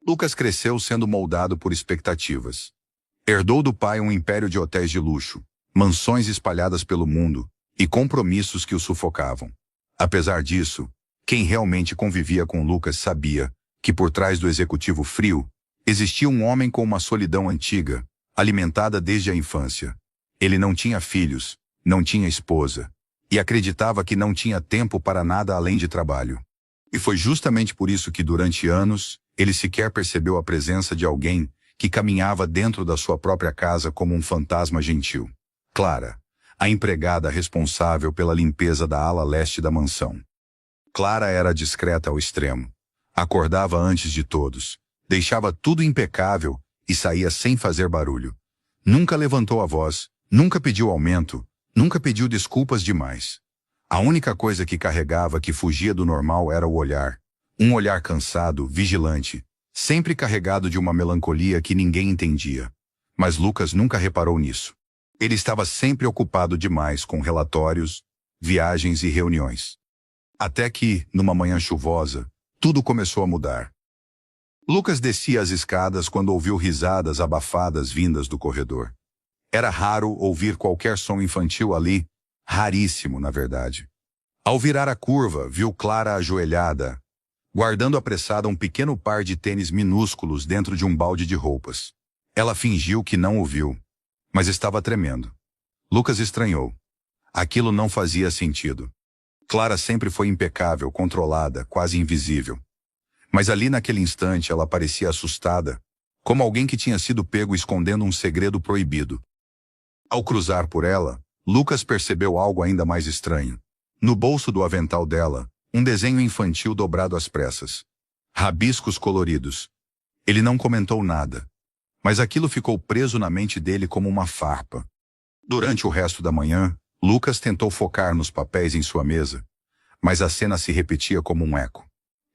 Lucas cresceu sendo moldado por expectativas. Herdou do pai um império de hotéis de luxo, mansões espalhadas pelo mundo e compromissos que o sufocavam. Apesar disso, quem realmente convivia com Lucas sabia que por trás do executivo frio existia um homem com uma solidão antiga, alimentada desde a infância. Ele não tinha filhos, não tinha esposa, e acreditava que não tinha tempo para nada além de trabalho. E foi justamente por isso que durante anos, ele sequer percebeu a presença de alguém que caminhava dentro da sua própria casa como um fantasma gentil. Clara, a empregada responsável pela limpeza da ala leste da mansão. Clara era discreta ao extremo. Acordava antes de todos, deixava tudo impecável e saía sem fazer barulho. Nunca levantou a voz, nunca pediu aumento, nunca pediu desculpas demais. A única coisa que carregava que fugia do normal era o olhar. Um olhar cansado, vigilante, sempre carregado de uma melancolia que ninguém entendia. Mas Lucas nunca reparou nisso. Ele estava sempre ocupado demais com relatórios, viagens e reuniões. Até que, numa manhã chuvosa, tudo começou a mudar. Lucas descia as escadas quando ouviu risadas abafadas vindas do corredor. Era raro ouvir qualquer som infantil ali, raríssimo, na verdade. Ao virar a curva, viu Clara ajoelhada, guardando apressada um pequeno par de tênis minúsculos dentro de um balde de roupas. Ela fingiu que não ouviu, mas estava tremendo. Lucas estranhou. Aquilo não fazia sentido. Clara sempre foi impecável, controlada, quase invisível. Mas ali naquele instante ela parecia assustada, como alguém que tinha sido pego escondendo um segredo proibido. Ao cruzar por ela, Lucas percebeu algo ainda mais estranho. No bolso do avental dela, um desenho infantil dobrado às pressas. Rabiscos coloridos. Ele não comentou nada, mas aquilo ficou preso na mente dele como uma farpa. Durante o resto da manhã, Lucas tentou focar nos papéis em sua mesa, mas a cena se repetia como um eco.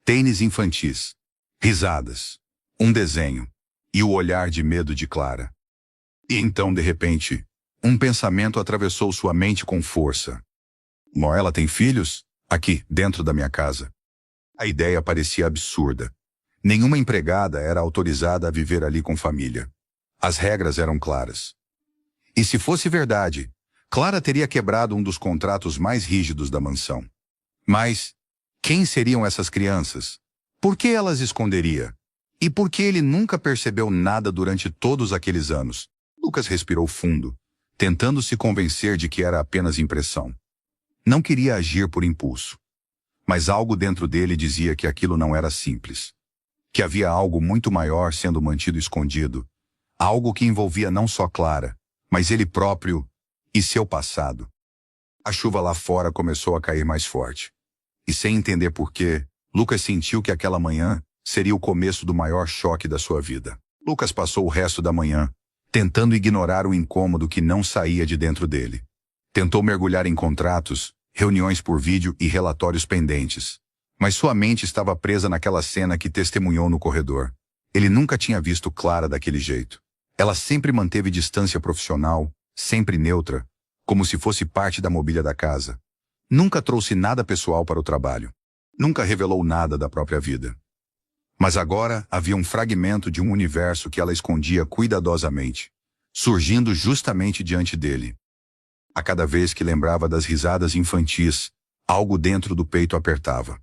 Tênis infantis, risadas, um desenho, e o olhar de medo de Clara. E então, de repente, um pensamento atravessou sua mente com força. Ela tem filhos? Aqui, dentro da minha casa. A ideia parecia absurda. Nenhuma empregada era autorizada a viver ali com família. As regras eram claras. E se fosse verdade, Clara teria quebrado um dos contratos mais rígidos da mansão. Mas quem seriam essas crianças? Por que elas esconderia? E por que ele nunca percebeu nada durante todos aqueles anos? Lucas respirou fundo, tentando se convencer de que era apenas impressão. Não queria agir por impulso. Mas algo dentro dele dizia que aquilo não era simples. Que havia algo muito maior sendo mantido escondido. Algo que envolvia não só Clara, mas ele próprio e seu passado. A chuva lá fora começou a cair mais forte. E sem entender porquê, Lucas sentiu que aquela manhã seria o começo do maior choque da sua vida. Lucas passou o resto da manhã tentando ignorar o incômodo que não saía de dentro dele. Tentou mergulhar em contratos, reuniões por vídeo e relatórios pendentes. Mas sua mente estava presa naquela cena que testemunhou no corredor. Ele nunca tinha visto Clara daquele jeito. Ela sempre manteve distância profissional, sempre neutra, como se fosse parte da mobília da casa. Nunca trouxe nada pessoal para o trabalho. Nunca revelou nada da própria vida. Mas agora havia um fragmento de um universo que ela escondia cuidadosamente, surgindo justamente diante dele. A cada vez que lembrava das risadas infantis, algo dentro do peito apertava.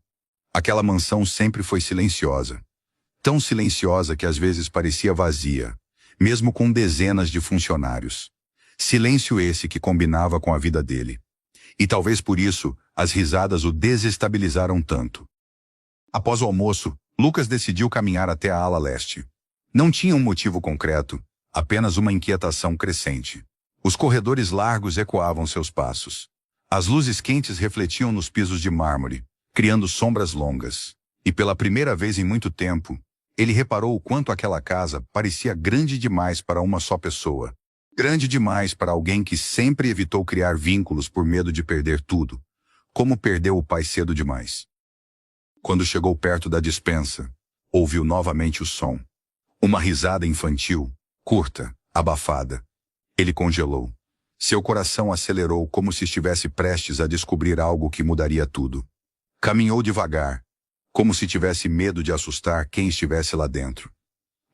Aquela mansão sempre foi silenciosa. Tão silenciosa que às vezes parecia vazia, mesmo com dezenas de funcionários. Silêncio esse que combinava com a vida dele. E talvez por isso, as risadas o desestabilizaram tanto. Após o almoço, Lucas decidiu caminhar até a ala leste. Não tinha um motivo concreto, apenas uma inquietação crescente. Os corredores largos ecoavam seus passos. As luzes quentes refletiam nos pisos de mármore, criando sombras longas. E pela primeira vez em muito tempo, ele reparou o quanto aquela casa parecia grande demais para uma só pessoa. Grande demais para alguém que sempre evitou criar vínculos por medo de perder tudo, como perdeu o pai cedo demais. Quando chegou perto da despensa, ouviu novamente o som. Uma risada infantil, curta, abafada. Ele congelou. Seu coração acelerou como se estivesse prestes a descobrir algo que mudaria tudo. Caminhou devagar, como se tivesse medo de assustar quem estivesse lá dentro.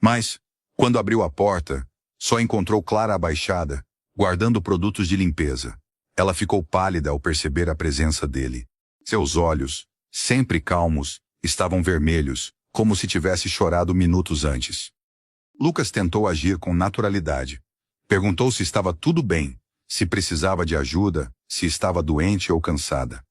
Mas, quando abriu a porta, só encontrou Clara abaixada, guardando produtos de limpeza. Ela ficou pálida ao perceber a presença dele. Seus olhos, sempre calmos, estavam vermelhos, como se tivesse chorado minutos antes. Lucas tentou agir com naturalidade. Perguntou se estava tudo bem, se precisava de ajuda, se estava doente ou cansada.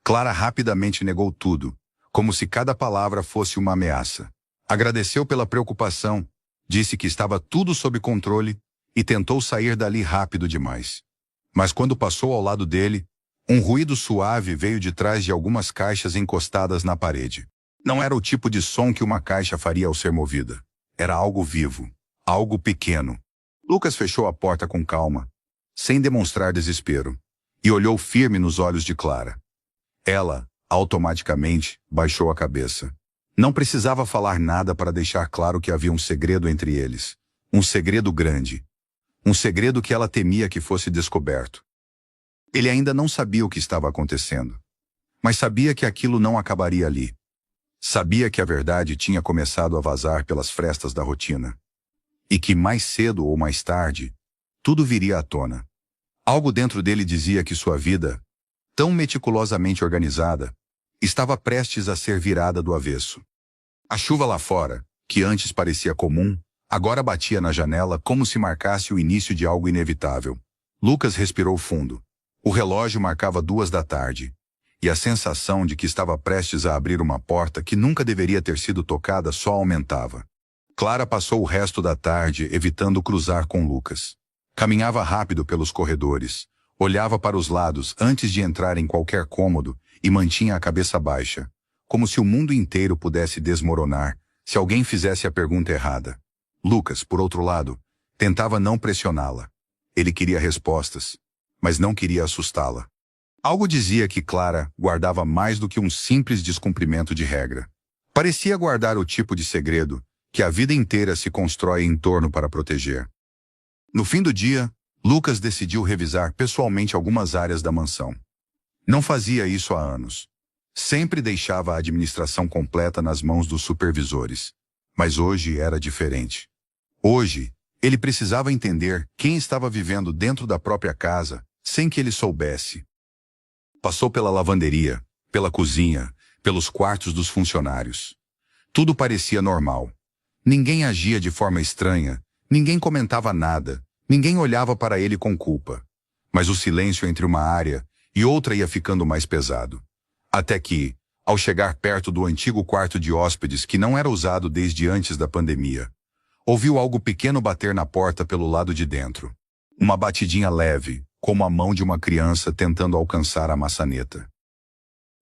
Clara rapidamente negou tudo, como se cada palavra fosse uma ameaça. Agradeceu pela preocupação, disse que estava tudo sob controle e tentou sair dali rápido demais. Mas quando passou ao lado dele, um ruído suave veio de trás de algumas caixas encostadas na parede. Não era o tipo de som que uma caixa faria ao ser movida. Era algo vivo, algo pequeno. Lucas fechou a porta com calma, sem demonstrar desespero, e olhou firme nos olhos de Clara. Ela, automaticamente, baixou a cabeça. Não precisava falar nada para deixar claro que havia um segredo entre eles. Um segredo grande. Um segredo que ela temia que fosse descoberto. Ele ainda não sabia o que estava acontecendo, mas sabia que aquilo não acabaria ali. Sabia que a verdade tinha começado a vazar pelas frestas da rotina. E que mais cedo ou mais tarde, tudo viria à tona. Algo dentro dele dizia que sua vida, tão meticulosamente organizada, estava prestes a ser virada do avesso. A chuva lá fora, que antes parecia comum, agora batia na janela como se marcasse o início de algo inevitável. Lucas respirou fundo. O relógio marcava 2 da tarde. E a sensação de que estava prestes a abrir uma porta que nunca deveria ter sido tocada só aumentava. Clara passou o resto da tarde evitando cruzar com Lucas. Caminhava rápido pelos corredores, olhava para os lados antes de entrar em qualquer cômodo e mantinha a cabeça baixa, como se o mundo inteiro pudesse desmoronar se alguém fizesse a pergunta errada. Lucas, por outro lado, tentava não pressioná-la. Ele queria respostas, mas não queria assustá-la. Algo dizia que Clara guardava mais do que um simples descumprimento de regra. Parecia guardar o tipo de segredo que a vida inteira se constrói em torno para proteger. No fim do dia, Lucas decidiu revisar pessoalmente algumas áreas da mansão. Não fazia isso há anos. Sempre deixava a administração completa nas mãos dos supervisores. Mas hoje era diferente. Hoje, ele precisava entender quem estava vivendo dentro da própria casa, sem que ele soubesse. Passou pela lavanderia, pela cozinha, pelos quartos dos funcionários. Tudo parecia normal. Ninguém agia de forma estranha, ninguém comentava nada, ninguém olhava para ele com culpa. Mas o silêncio entre uma área e outra ia ficando mais pesado. Até que, ao chegar perto do antigo quarto de hóspedes que não era usado desde antes da pandemia, ouviu algo pequeno bater na porta pelo lado de dentro. Uma batidinha leve, como a mão de uma criança tentando alcançar a maçaneta.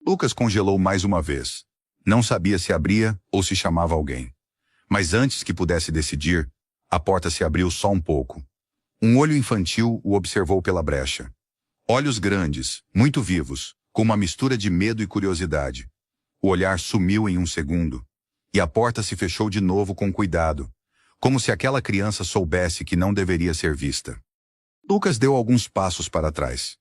Lucas congelou mais uma vez. Não sabia se abria ou se chamava alguém. Mas antes que pudesse decidir, a porta se abriu só um pouco. Um olho infantil o observou pela brecha. Olhos grandes, muito vivos, com uma mistura de medo e curiosidade. O olhar sumiu em um segundo, e a porta se fechou de novo com cuidado, como se aquela criança soubesse que não deveria ser vista. Lucas deu alguns passos para trás.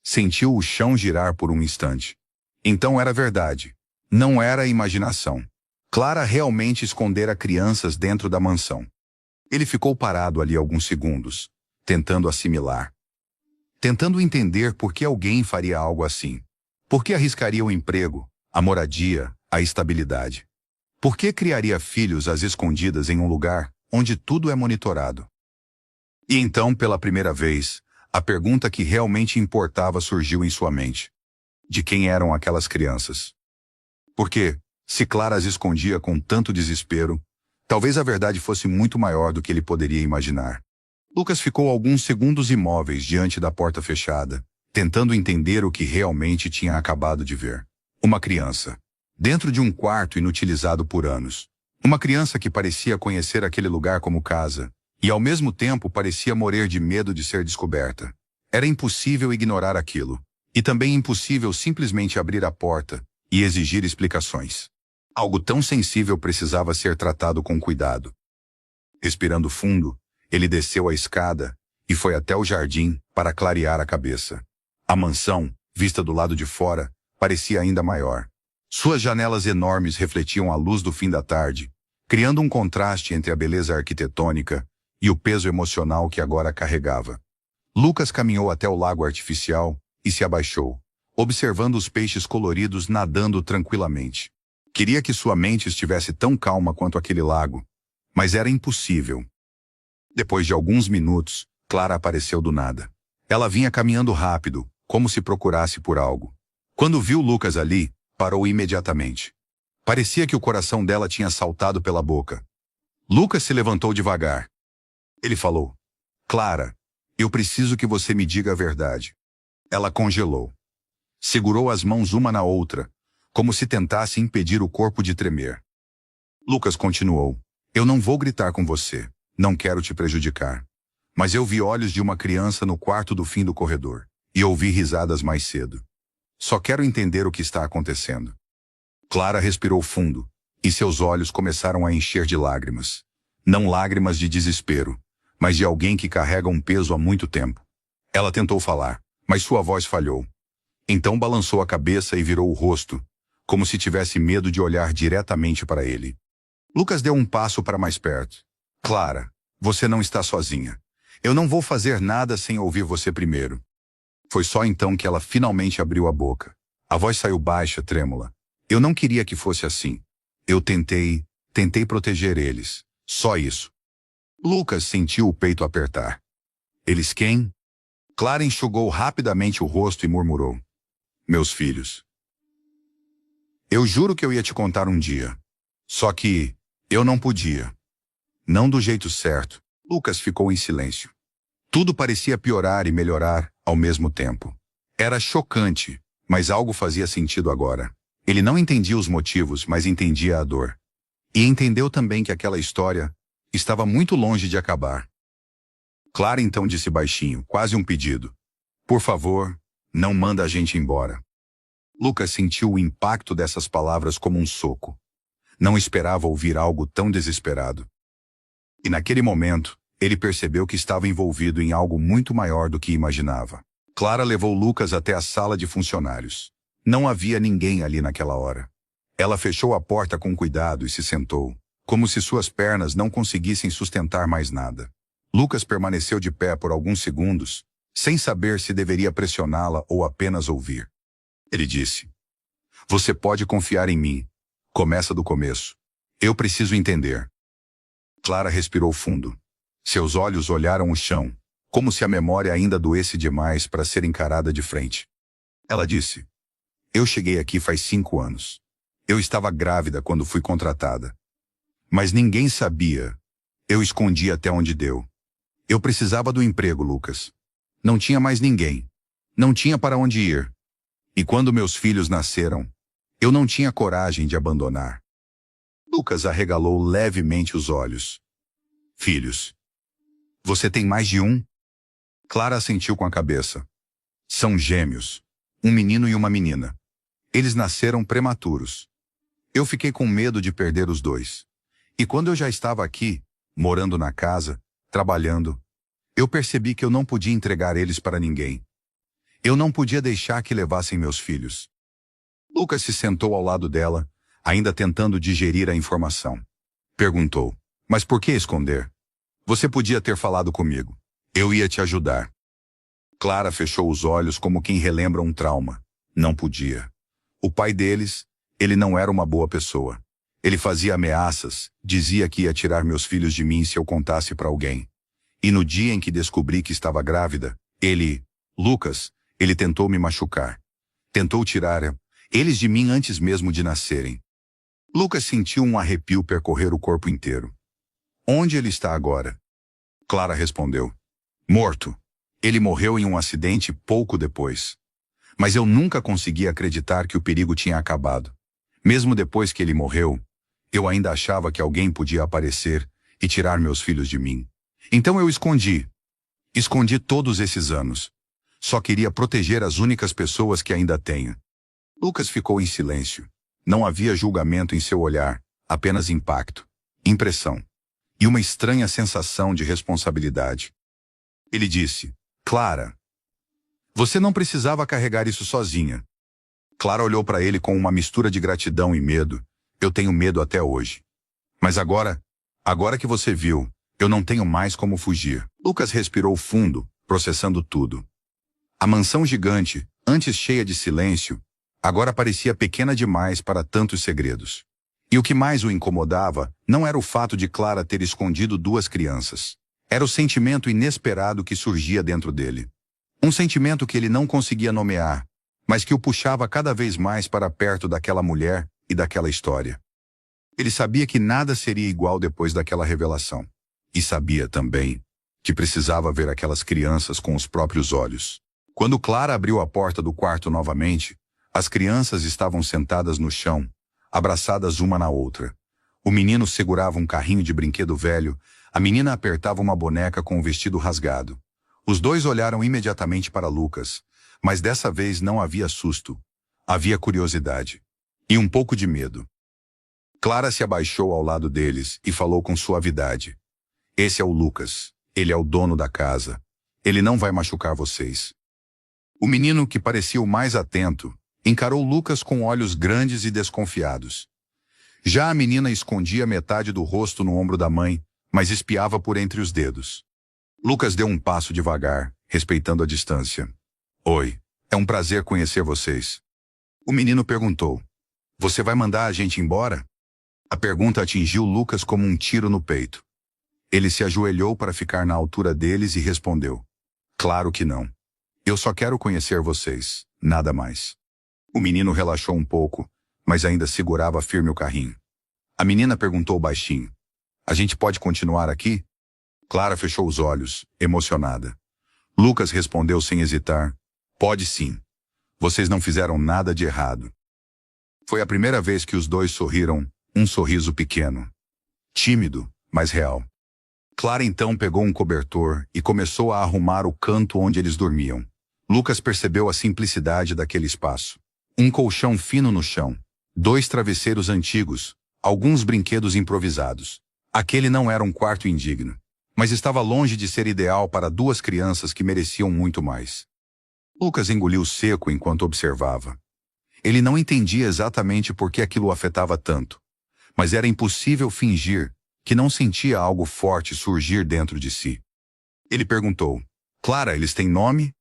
Sentiu o chão girar por um instante. Então era verdade. Não era imaginação. Clara realmente escondera crianças dentro da mansão. Ele ficou parado ali alguns segundos, tentando assimilar. Tentando entender por que alguém faria algo assim. Por que arriscaria o emprego, a moradia, a estabilidade? Por que criaria filhos às escondidas em um lugar onde tudo é monitorado? E então, pela primeira vez, a pergunta que realmente importava surgiu em sua mente. De quem eram aquelas crianças? Porque, se Clara as escondia com tanto desespero, talvez a verdade fosse muito maior do que ele poderia imaginar. Lucas ficou alguns segundos imóveis diante da porta fechada, tentando entender o que realmente tinha acabado de ver. Uma criança, dentro de um quarto inutilizado por anos. Uma criança que parecia conhecer aquele lugar como casa, e ao mesmo tempo parecia morrer de medo de ser descoberta. Era impossível ignorar aquilo, e também impossível simplesmente abrir a porta e exigir explicações. Algo tão sensível precisava ser tratado com cuidado. Respirando fundo, ele desceu a escada e foi até o jardim para clarear a cabeça. A mansão, vista do lado de fora, parecia ainda maior. Suas janelas enormes refletiam a luz do fim da tarde, criando um contraste entre a beleza arquitetônica e o peso emocional que agora carregava. Lucas caminhou até o lago artificial e se abaixou, observando os peixes coloridos nadando tranquilamente. Queria que sua mente estivesse tão calma quanto aquele lago, mas era impossível. Depois de alguns minutos, Clara apareceu do nada. Ela vinha caminhando rápido, como se procurasse por algo. Quando viu Lucas ali, parou imediatamente. Parecia que o coração dela tinha saltado pela boca. Lucas se levantou devagar. Ele falou: Clara, eu preciso que você me diga a verdade. Ela congelou. Segurou as mãos uma na outra, como se tentasse impedir o corpo de tremer. Lucas continuou: Eu não vou gritar com você, não quero te prejudicar. Mas eu vi olhos de uma criança no quarto do fim do corredor, e ouvi risadas mais cedo. Só quero entender o que está acontecendo. Clara respirou fundo, e seus olhos começaram a encher de lágrimas. Não lágrimas de desespero, mas de alguém que carrega um peso há muito tempo. Ela tentou falar, mas sua voz falhou. Então balançou a cabeça e virou o rosto, como se tivesse medo de olhar diretamente para ele. Lucas deu um passo para mais perto. Clara, você não está sozinha. Eu não vou fazer nada sem ouvir você primeiro. Foi só então que ela finalmente abriu a boca. A voz saiu baixa, trêmula. Eu não queria que fosse assim. Eu tentei proteger eles. Só isso. Lucas sentiu o peito apertar. Eles quem? Clara enxugou rapidamente o rosto e murmurou: Meus filhos. Eu juro que eu ia te contar um dia. Só que eu não podia. Não do jeito certo. Lucas ficou em silêncio. Tudo parecia piorar e melhorar ao mesmo tempo. Era chocante, mas algo fazia sentido agora. Ele não entendia os motivos, mas entendia a dor. E entendeu também que aquela história estava muito longe de acabar. Clara então disse baixinho, quase um pedido: Por favor, não manda a gente embora. Lucas sentiu o impacto dessas palavras como um soco. Não esperava ouvir algo tão desesperado. E naquele momento, ele percebeu que estava envolvido em algo muito maior do que imaginava. Clara levou Lucas até a sala de funcionários. Não havia ninguém ali naquela hora. Ela fechou a porta com cuidado e se sentou, como se suas pernas não conseguissem sustentar mais nada. Lucas permaneceu de pé por alguns segundos, sem saber se deveria pressioná-la ou apenas ouvir. Ele disse: Você pode confiar em mim. Começa do começo. Eu preciso entender. Clara respirou fundo. Seus olhos olharam o chão, como se a memória ainda doesse demais para ser encarada de frente. Ela disse: Eu cheguei aqui faz 5 anos. Eu estava grávida quando fui contratada. Mas ninguém sabia. Eu escondi até onde deu. Eu precisava do emprego, Lucas. Não tinha mais ninguém. Não tinha para onde ir. E quando meus filhos nasceram, eu não tinha coragem de abandonar. Lucas arregalou levemente os olhos. Filhos. Você tem mais de um? Clara assentiu com a cabeça. São gêmeos. Um menino e uma menina. Eles nasceram prematuros. Eu fiquei com medo de perder os dois. E quando eu já estava aqui, morando na casa, trabalhando, eu percebi que eu não podia entregar eles para ninguém. Eu não podia deixar que levassem meus filhos. Lucas se sentou ao lado dela, ainda tentando digerir a informação. Perguntou: Mas por que esconder? Você podia ter falado comigo. Eu ia te ajudar. Clara fechou os olhos como quem relembra um trauma. Não podia. O pai deles, ele não era uma boa pessoa. Ele fazia ameaças, dizia que ia tirar meus filhos de mim se eu contasse para alguém. E no dia em que descobri que estava grávida, Lucas, ele tentou me machucar. Tentou tirar eles de mim antes mesmo de nascerem. Lucas sentiu um arrepio percorrer o corpo inteiro. Onde ele está agora? Clara respondeu: Morto. Ele morreu em um acidente pouco depois. Mas eu nunca consegui acreditar que o perigo tinha acabado. Mesmo depois que ele morreu, eu ainda achava que alguém podia aparecer e tirar meus filhos de mim. Então eu escondi. Escondi todos esses anos. Só queria proteger as únicas pessoas que ainda tenho. Lucas ficou em silêncio. Não havia julgamento em seu olhar, apenas impacto, impressão e uma estranha sensação de responsabilidade. Ele disse: Clara, você não precisava carregar isso sozinha. Clara olhou para ele com uma mistura de gratidão e medo. Eu tenho medo até hoje. Mas agora que você viu, eu não tenho mais como fugir. Lucas respirou fundo, processando tudo. A mansão gigante, antes cheia de silêncio, agora parecia pequena demais para tantos segredos. E o que mais o incomodava não era o fato de Clara ter escondido duas crianças. Era o sentimento inesperado que surgia dentro dele. Um sentimento que ele não conseguia nomear, mas que o puxava cada vez mais para perto daquela mulher e daquela história. Ele sabia que nada seria igual depois daquela revelação. E sabia também que precisava ver aquelas crianças com os próprios olhos. Quando Clara abriu a porta do quarto novamente, as crianças estavam sentadas no chão, abraçadas uma na outra. O menino segurava um carrinho de brinquedo velho, a menina apertava uma boneca com o vestido rasgado. Os dois olharam imediatamente para Lucas, mas dessa vez não havia susto. Havia curiosidade. E um pouco de medo. Clara se abaixou ao lado deles e falou com suavidade. Esse é o Lucas. Ele é o dono da casa. Ele não vai machucar vocês. O menino, que parecia o mais atento, encarou Lucas com olhos grandes e desconfiados. Já a menina escondia metade do rosto no ombro da mãe, mas espiava por entre os dedos. Lucas deu um passo devagar, respeitando a distância. Oi, é um prazer conhecer vocês. O menino perguntou. Você vai mandar a gente embora? A pergunta atingiu Lucas como um tiro no peito. Ele se ajoelhou para ficar na altura deles e respondeu. Claro que não. Eu só quero conhecer vocês, nada mais. O menino relaxou um pouco, mas ainda segurava firme o carrinho. A menina perguntou baixinho. A gente pode continuar aqui? Clara fechou os olhos, emocionada. Lucas respondeu sem hesitar. Pode sim. Vocês não fizeram nada de errado. Foi a primeira vez que os dois sorriram, um sorriso pequeno. Tímido, mas real. Clara então pegou um cobertor e começou a arrumar o canto onde eles dormiam. Lucas percebeu a simplicidade daquele espaço. Um colchão fino no chão, 2 travesseiros antigos, alguns brinquedos improvisados. Aquele não era um quarto indigno, mas estava longe de ser ideal para 2 crianças que mereciam muito mais. Lucas engoliu seco enquanto observava. Ele não entendia exatamente por que aquilo o afetava tanto, mas era impossível fingir que não sentia algo forte surgir dentro de si. Ele perguntou, Clara, eles têm nome?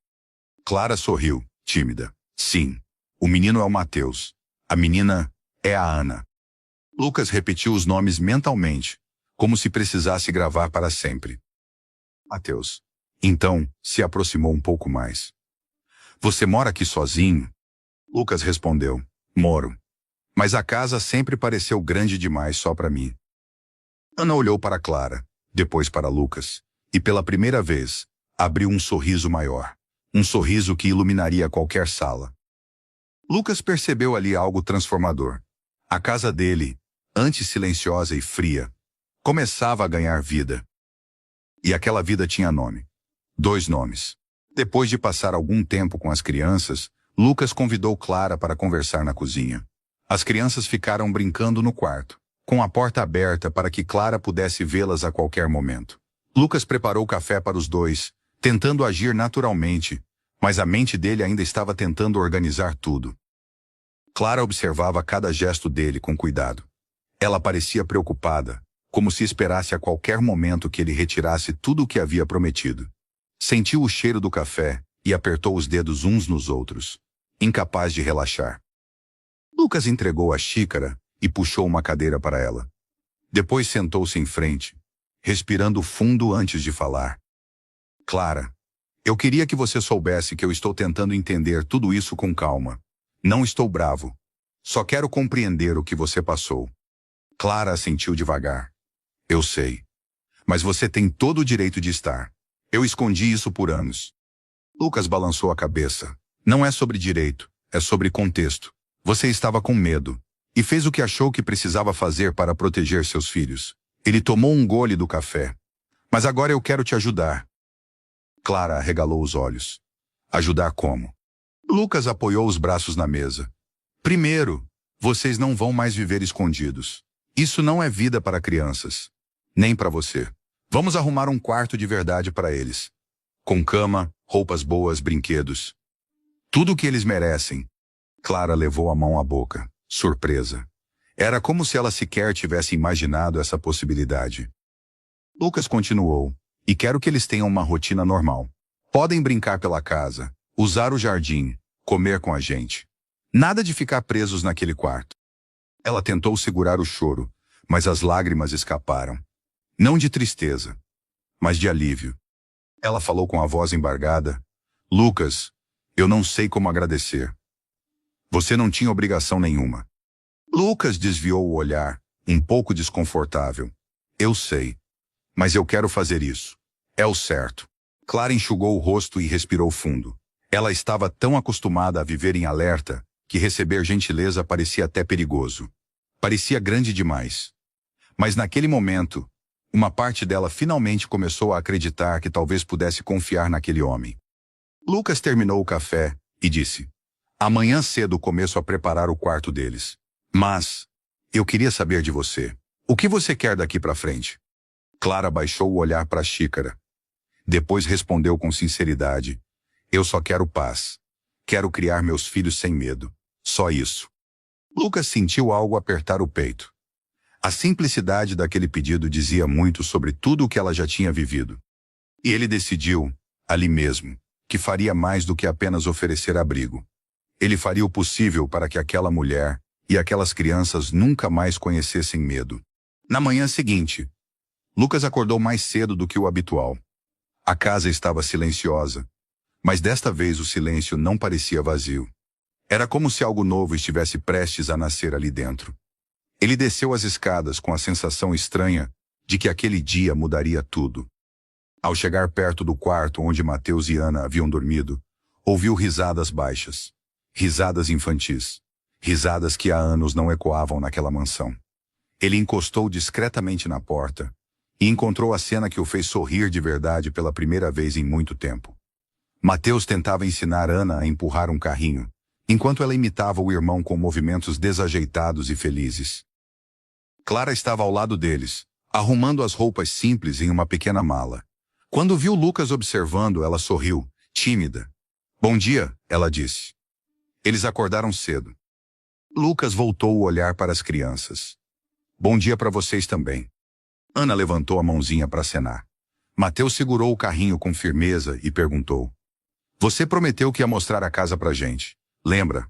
Clara sorriu, tímida. Sim. O menino é o Mateus. A menina é a Ana. Lucas repetiu os nomes mentalmente, como se precisasse gravar para sempre. Mateus. Então, se aproximou um pouco mais. Você mora aqui sozinho? Lucas respondeu. Moro. Mas a casa sempre pareceu grande demais só para mim. Ana olhou para Clara, depois para Lucas, e pela primeira vez, abriu um sorriso maior. Um sorriso que iluminaria qualquer sala. Lucas percebeu ali algo transformador. A casa dele, antes silenciosa e fria, começava a ganhar vida. E aquela vida tinha nome. 2 nomes. Depois de passar algum tempo com as crianças, Lucas convidou Clara para conversar na cozinha. As crianças ficaram brincando no quarto, com a porta aberta para que Clara pudesse vê-las a qualquer momento. Lucas preparou café para os dois, tentando agir naturalmente, mas a mente dele ainda estava tentando organizar tudo. Clara observava cada gesto dele com cuidado. Ela parecia preocupada, como se esperasse a qualquer momento que ele retirasse tudo o que havia prometido. Sentiu o cheiro do café e apertou os dedos uns nos outros, incapaz de relaxar. Lucas entregou a xícara e puxou uma cadeira para ela. Depois sentou-se em frente, respirando fundo antes de falar. Clara, eu queria que você soubesse que eu estou tentando entender tudo isso com calma. Não estou bravo. Só quero compreender o que você passou. Clara assentiu devagar. Eu sei. Mas você tem todo o direito de estar. Eu escondi isso por anos. Lucas balançou a cabeça. Não é sobre direito, é sobre contexto. Você estava com medo e fez o que achou que precisava fazer para proteger seus filhos. Ele tomou um gole do café. Mas agora eu quero te ajudar. Clara arregalou os olhos. Ajudar como? Lucas apoiou os braços na mesa. Primeiro, vocês não vão mais viver escondidos. Isso não é vida para crianças. Nem para você. Vamos arrumar um quarto de verdade para eles. Com cama, roupas boas, brinquedos. Tudo o que eles merecem. Clara levou a mão à boca, surpresa. Era como se ela sequer tivesse imaginado essa possibilidade. Lucas continuou. E quero que eles tenham uma rotina normal. Podem brincar pela casa, usar o jardim, comer com a gente. Nada de ficar presos naquele quarto. Ela tentou segurar o choro, mas as lágrimas escaparam. Não de tristeza, mas de alívio. Ela falou com a voz embargada. Lucas, eu não sei como agradecer. Você não tinha obrigação nenhuma. Lucas desviou o olhar, um pouco desconfortável. Eu sei. Mas eu quero fazer isso. É o certo. Clara enxugou o rosto e respirou fundo. Ela estava tão acostumada a viver em alerta que receber gentileza parecia até perigoso. Parecia grande demais. Mas naquele momento, uma parte dela finalmente começou a acreditar que talvez pudesse confiar naquele homem. Lucas terminou o café e disse: amanhã cedo começo a preparar o quarto deles. Mas, eu queria saber de você. O que você quer daqui para frente? Clara baixou o olhar para a xícara. Depois respondeu com sinceridade. Eu só quero paz. Quero criar meus filhos sem medo. Só isso. Lucas sentiu algo apertar o peito. A simplicidade daquele pedido dizia muito sobre tudo o que ela já tinha vivido. E ele decidiu, ali mesmo, que faria mais do que apenas oferecer abrigo. Ele faria o possível para que aquela mulher e aquelas crianças nunca mais conhecessem medo. Na manhã seguinte, Lucas acordou mais cedo do que o habitual. A casa estava silenciosa, mas desta vez o silêncio não parecia vazio. Era como se algo novo estivesse prestes a nascer ali dentro. Ele desceu as escadas com a sensação estranha de que aquele dia mudaria tudo. Ao chegar perto do quarto onde Mateus e Ana haviam dormido, ouviu risadas baixas. Risadas infantis. Risadas que há anos não ecoavam naquela mansão. Ele encostou discretamente na porta e encontrou a cena que o fez sorrir de verdade pela primeira vez em muito tempo. Mateus tentava ensinar Ana a empurrar um carrinho, enquanto ela imitava o irmão com movimentos desajeitados e felizes. Clara estava ao lado deles, arrumando as roupas simples em uma pequena mala. Quando viu Lucas observando, ela sorriu, tímida. Bom dia, ela disse. Eles acordaram cedo. Lucas voltou o olhar para as crianças. Bom dia para vocês também. Ana levantou a mãozinha para acenar. Mateus segurou o carrinho com firmeza e perguntou. Você prometeu que ia mostrar a casa pra gente. Lembra?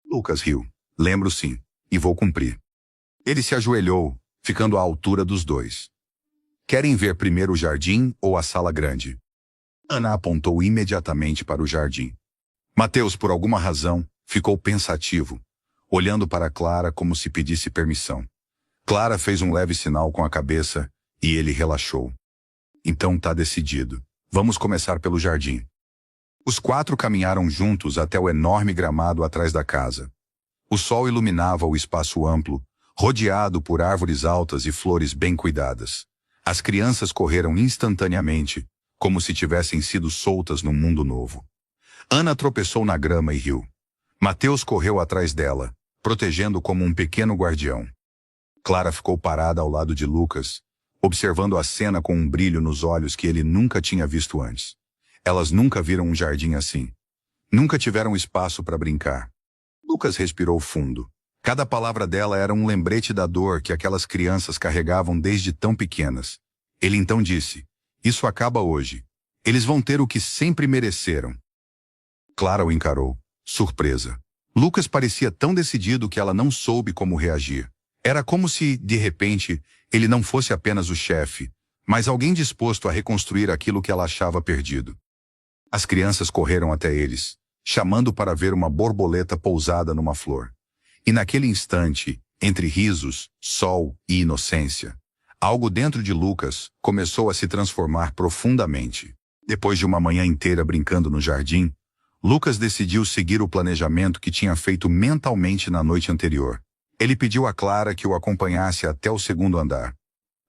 Lucas riu. Lembro sim, e vou cumprir. Ele se ajoelhou, ficando à altura dos dois. Querem ver primeiro o jardim ou a sala grande? Ana apontou imediatamente para o jardim. Mateus, por alguma razão, ficou pensativo, olhando para Clara como se pedisse permissão. Clara fez um leve sinal com a cabeça e ele relaxou. Então tá decidido. Vamos começar pelo jardim. Os quatro caminharam juntos até o enorme gramado atrás da casa. O sol iluminava o espaço amplo, rodeado por árvores altas e flores bem cuidadas. As crianças correram instantaneamente, como se tivessem sido soltas num mundo novo. Ana tropeçou na grama e riu. Mateus correu atrás dela, protegendo como um pequeno guardião. Clara ficou parada ao lado de Lucas, observando a cena com um brilho nos olhos que ele nunca tinha visto antes. Elas nunca viram um jardim assim. Nunca tiveram espaço para brincar. Lucas respirou fundo. Cada palavra dela era um lembrete da dor que aquelas crianças carregavam desde tão pequenas. Ele então disse, isso acaba hoje. Eles vão ter o que sempre mereceram. Clara o encarou, surpresa. Lucas parecia tão decidido que ela não soube como reagir. Era como se, de repente, ele não fosse apenas o chefe, mas alguém disposto a reconstruir aquilo que ela achava perdido. As crianças correram até eles, chamando para ver uma borboleta pousada numa flor. E naquele instante, entre risos, sol e inocência, algo dentro de Lucas começou a se transformar profundamente. Depois de uma manhã inteira brincando no jardim, Lucas decidiu seguir o planejamento que tinha feito mentalmente na noite anterior. Ele pediu a Clara que o acompanhasse até o segundo andar.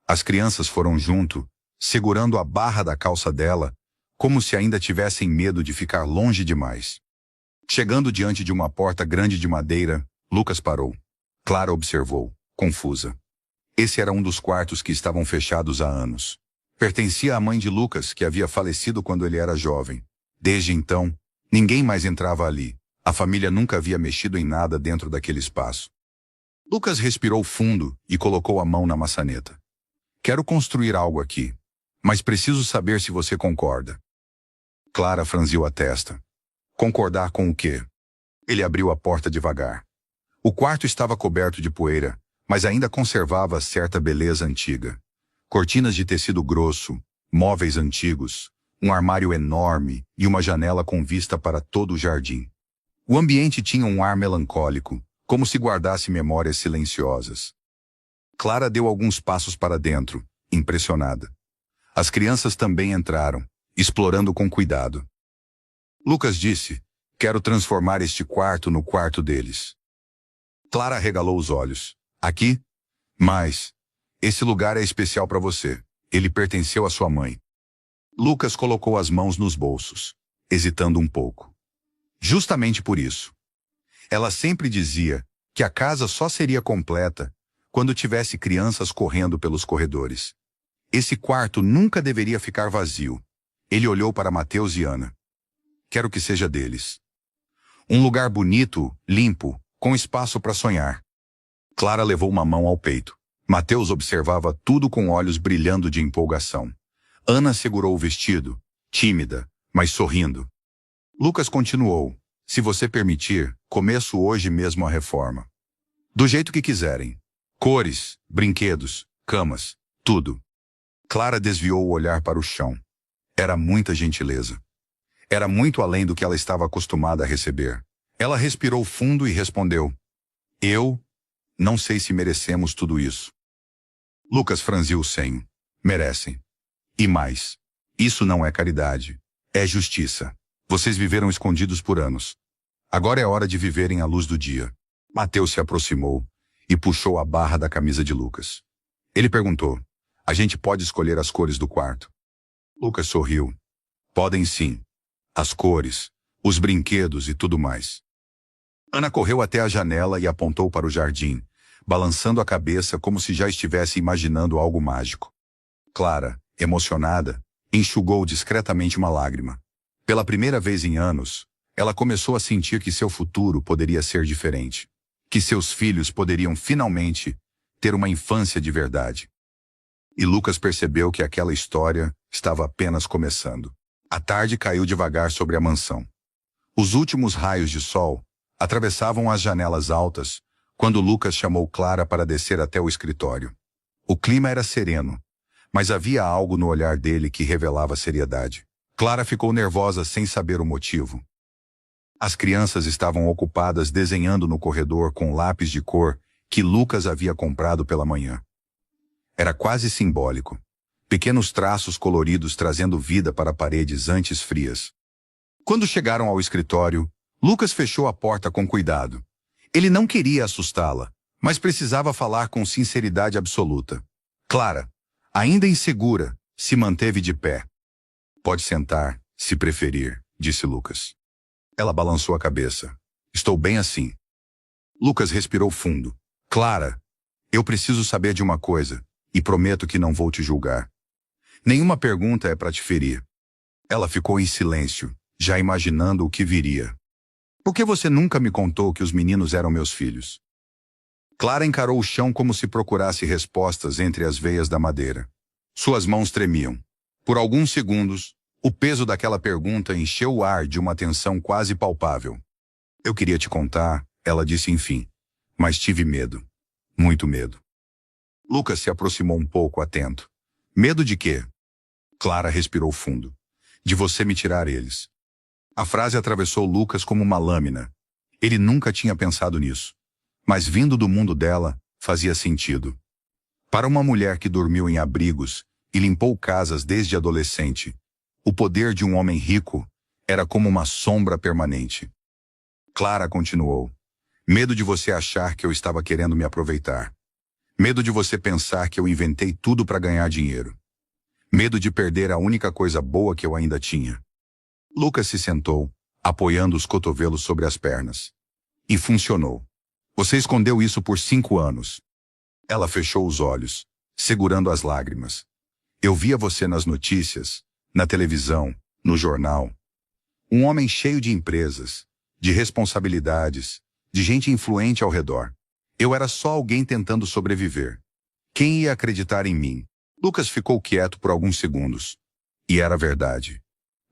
As crianças foram junto, segurando a barra da calça dela, como se ainda tivessem medo de ficar longe demais. Chegando diante de uma porta grande de madeira, Lucas parou. Clara observou, confusa. Esse era um dos quartos que estavam fechados há anos. Pertencia à mãe de Lucas, que havia falecido quando ele era jovem. Desde então, ninguém mais entrava ali. A família nunca havia mexido em nada dentro daquele espaço. Lucas respirou fundo e colocou a mão na maçaneta. Quero construir algo aqui, mas preciso saber se você concorda. Clara franziu a testa. Concordar com o quê? Ele abriu a porta devagar. O quarto estava coberto de poeira, mas ainda conservava certa beleza antiga. Cortinas de tecido grosso, móveis antigos, um armário enorme e uma janela com vista para todo o jardim. O ambiente tinha um ar melancólico, como se guardasse memórias silenciosas. Clara deu alguns passos para dentro, impressionada. As crianças também entraram, explorando com cuidado. Lucas disse, quero transformar este quarto no quarto deles. Clara arregalou os olhos. Aqui? Mas, esse lugar é especial para você. Ele pertenceu à sua mãe. Lucas colocou as mãos nos bolsos, hesitando um pouco. Justamente por isso. Ela sempre dizia que a casa só seria completa quando tivesse crianças correndo pelos corredores. Esse quarto nunca deveria ficar vazio. Ele olhou para Mateus e Ana. Quero que seja deles. Um lugar bonito, limpo, com espaço para sonhar. Clara levou uma mão ao peito. Mateus observava tudo com olhos brilhando de empolgação. Ana segurou o vestido, tímida, mas sorrindo. Lucas continuou. Se você permitir, começo hoje mesmo a reforma. Do jeito que quiserem. Cores, brinquedos, camas, tudo. Clara desviou o olhar para o chão. Era muita gentileza. Era muito além do que ela estava acostumada a receber. Ela respirou fundo e respondeu. Eu não sei se merecemos tudo isso. Lucas franziu o senho. Merecem. E mais. Isso não é caridade. É justiça. Vocês viveram escondidos por anos. Agora é hora de viverem à luz do dia. Mateus se aproximou e puxou a barra da camisa de Lucas. Ele perguntou, a gente pode escolher as cores do quarto? Lucas sorriu. Podem sim. As cores, os brinquedos e tudo mais. Ana correu até a janela e apontou para o jardim, balançando a cabeça como se já estivesse imaginando algo mágico. Clara, emocionada, enxugou discretamente uma lágrima. Pela primeira vez em anos, ela começou a sentir que seu futuro poderia ser diferente. Que seus filhos poderiam finalmente ter uma infância de verdade. E Lucas percebeu que aquela história estava apenas começando. A tarde caiu devagar sobre a mansão. Os últimos raios de sol atravessavam as janelas altas quando Lucas chamou Clara para descer até o escritório. O clima era sereno, mas havia algo no olhar dele que revelava seriedade. Clara ficou nervosa sem saber o motivo. As crianças estavam ocupadas desenhando no corredor com lápis de cor que Lucas havia comprado pela manhã. Era quase simbólico. Pequenos traços coloridos trazendo vida para paredes antes frias. Quando chegaram ao escritório, Lucas fechou a porta com cuidado. Ele não queria assustá-la, mas precisava falar com sinceridade absoluta. Clara, ainda insegura, se manteve de pé. Pode sentar, se preferir, disse Lucas. Ela balançou a cabeça. Estou bem assim. Lucas respirou fundo. Clara, eu preciso saber de uma coisa, e prometo que não vou te julgar. Nenhuma pergunta é para te ferir. Ela ficou em silêncio, já imaginando o que viria. Por que você nunca me contou que os meninos eram meus filhos? Clara encarou o chão como se procurasse respostas entre as veias da madeira. Suas mãos tremiam. Por alguns segundos, o peso daquela pergunta encheu o ar de uma tensão quase palpável. Eu queria te contar, ela disse enfim, mas tive medo. Muito medo. Lucas se aproximou um pouco, atento. Medo de quê? Clara respirou fundo. De você me tirar eles. A frase atravessou Lucas como uma lâmina. Ele nunca tinha pensado nisso. Mas vindo do mundo dela, fazia sentido. Para uma mulher que dormiu em abrigos e limpou casas desde adolescente, o poder de um homem rico era como uma sombra permanente. Clara continuou. Medo de você achar que eu estava querendo me aproveitar. Medo de você pensar que eu inventei tudo para ganhar dinheiro. Medo de perder a única coisa boa que eu ainda tinha. Lucas se sentou, apoiando os cotovelos sobre as pernas. E funcionou. Você escondeu isso por 5 anos. Ela fechou os olhos, segurando as lágrimas. Eu via você nas notícias, na televisão, no jornal. Um homem cheio de empresas, de responsabilidades, de gente influente ao redor. Eu era só alguém tentando sobreviver. Quem ia acreditar em mim? Lucas ficou quieto por alguns segundos. E era verdade.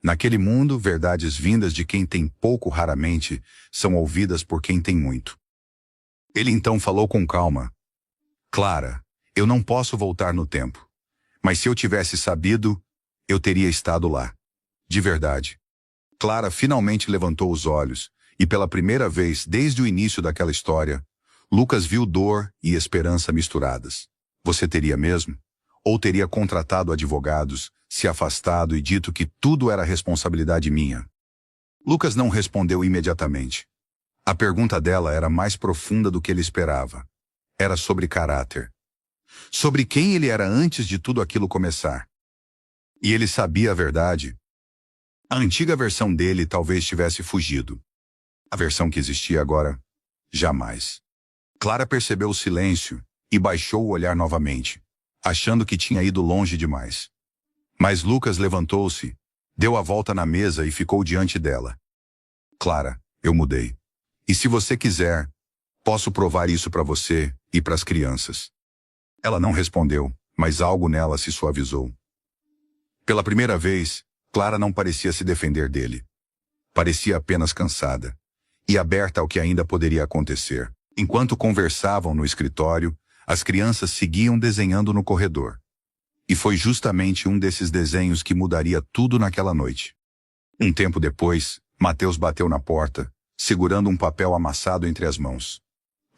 Naquele mundo, verdades vindas de quem tem pouco raramente são ouvidas por quem tem muito. Ele então falou com calma. Clara, eu não posso voltar no tempo. Mas se eu tivesse sabido, eu teria estado lá. De verdade. Clara finalmente levantou os olhos, e pela primeira vez desde o início daquela história, Lucas viu dor e esperança misturadas. Você teria mesmo? Ou teria contratado advogados, se afastado e dito que tudo era responsabilidade minha? Lucas não respondeu imediatamente. A pergunta dela era mais profunda do que ele esperava. Era sobre caráter. Sobre quem ele era antes de tudo aquilo começar. E ele sabia a verdade. A antiga versão dele talvez tivesse fugido. A versão que existia agora, jamais. Clara percebeu o silêncio e baixou o olhar novamente, achando que tinha ido longe demais. Mas Lucas levantou-se, deu a volta na mesa e ficou diante dela. Clara, eu mudei. E se você quiser, posso provar isso para você e para as crianças. Ela não respondeu, mas algo nela se suavizou. Pela primeira vez, Clara não parecia se defender dele. Parecia apenas cansada e aberta ao que ainda poderia acontecer. Enquanto conversavam no escritório, as crianças seguiam desenhando no corredor. E foi justamente um desses desenhos que mudaria tudo naquela noite. Um tempo depois, Mateus bateu na porta, segurando um papel amassado entre as mãos.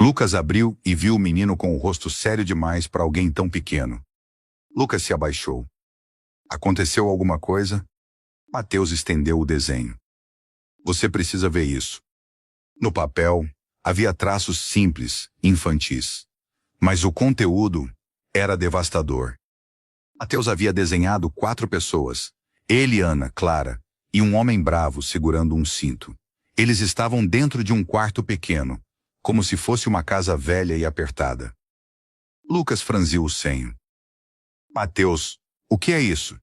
Lucas abriu e viu o menino com o rosto sério demais para alguém tão pequeno. Lucas se abaixou. Aconteceu alguma coisa? Mateus estendeu o desenho. Você precisa ver isso. No papel, havia traços simples, infantis. Mas o conteúdo era devastador. Mateus havia desenhado 4 pessoas. Ele, Ana, Clara, e um homem bravo segurando um cinto. Eles estavam dentro de um quarto pequeno, como se fosse uma casa velha e apertada. Lucas franziu o senho. Mateus, o que é isso?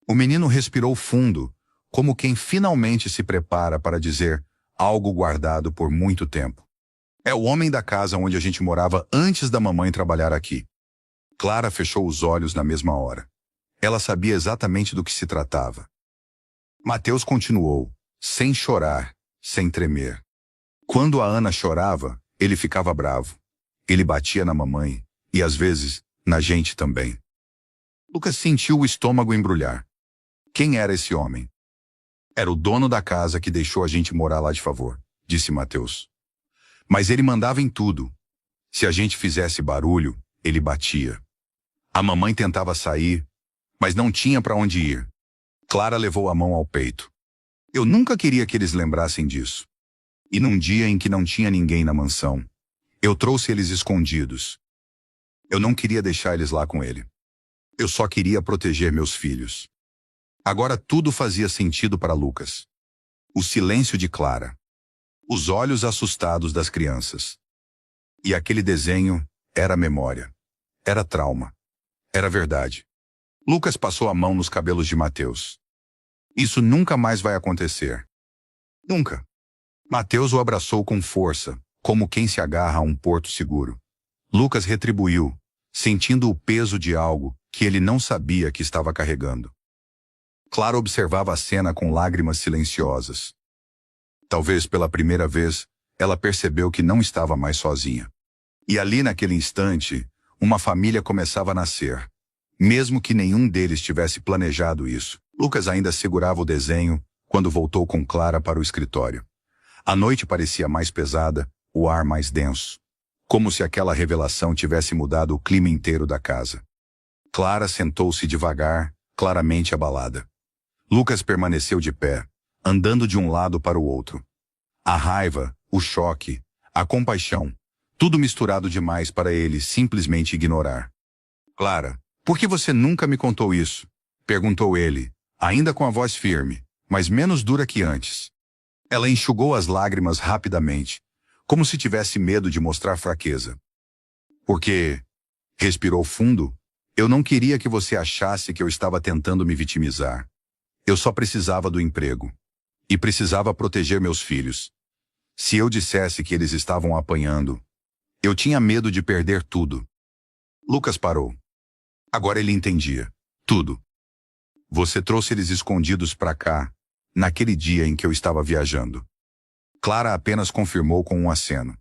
O menino respirou fundo, como quem finalmente se prepara para dizer algo guardado por muito tempo. É o homem da casa onde a gente morava antes da mamãe trabalhar aqui. Clara fechou os olhos na mesma hora. Ela sabia exatamente do que se tratava. Mateus continuou, sem chorar, sem tremer. Quando a Ana chorava, ele ficava bravo. Ele batia na mamãe, e às vezes, na gente também. Lucas sentiu o estômago embrulhar. Quem era esse homem? Era o dono da casa que deixou a gente morar lá de favor, disse Mateus. Mas ele mandava em tudo. Se a gente fizesse barulho, ele batia. A mamãe tentava sair, mas não tinha para onde ir. Clara levou a mão ao peito. Eu nunca queria que eles lembrassem disso. E num dia em que não tinha ninguém na mansão, eu trouxe eles escondidos. Eu não queria deixar eles lá com ele. Eu só queria proteger meus filhos. Agora tudo fazia sentido para Lucas. O silêncio de Clara. Os olhos assustados das crianças. E aquele desenho era memória. Era trauma. Era verdade. Lucas passou a mão nos cabelos de Mateus. Isso nunca mais vai acontecer. Nunca. Mateus o abraçou com força, como quem se agarra a um porto seguro. Lucas retribuiu, sentindo o peso de algo que ele não sabia que estava carregando. Clara observava a cena com lágrimas silenciosas. Talvez pela primeira vez, ela percebeu que não estava mais sozinha. E ali naquele instante, uma família começava a nascer. Mesmo que nenhum deles tivesse planejado isso, Lucas ainda segurava o desenho quando voltou com Clara para o escritório. A noite parecia mais pesada, o ar mais denso. Como se aquela revelação tivesse mudado o clima inteiro da casa. Clara sentou-se devagar, claramente abalada. Lucas permaneceu de pé, andando de um lado para o outro. A raiva, o choque, a compaixão, tudo misturado demais para ele simplesmente ignorar. Clara, por que você nunca me contou isso? Perguntou ele, ainda com a voz firme, mas menos dura que antes. Ela enxugou as lágrimas rapidamente, como se tivesse medo de mostrar fraqueza. Porque, respirou fundo, eu não queria que você achasse que eu estava tentando me vitimizar. Eu só precisava do emprego. E precisava proteger meus filhos. Se eu dissesse que eles estavam apanhando, Eu tinha medo de perder tudo. Lucas parou. Agora ele entendia. Tudo. Você trouxe eles escondidos para cá, naquele dia em que eu estava viajando. Clara apenas confirmou com um aceno.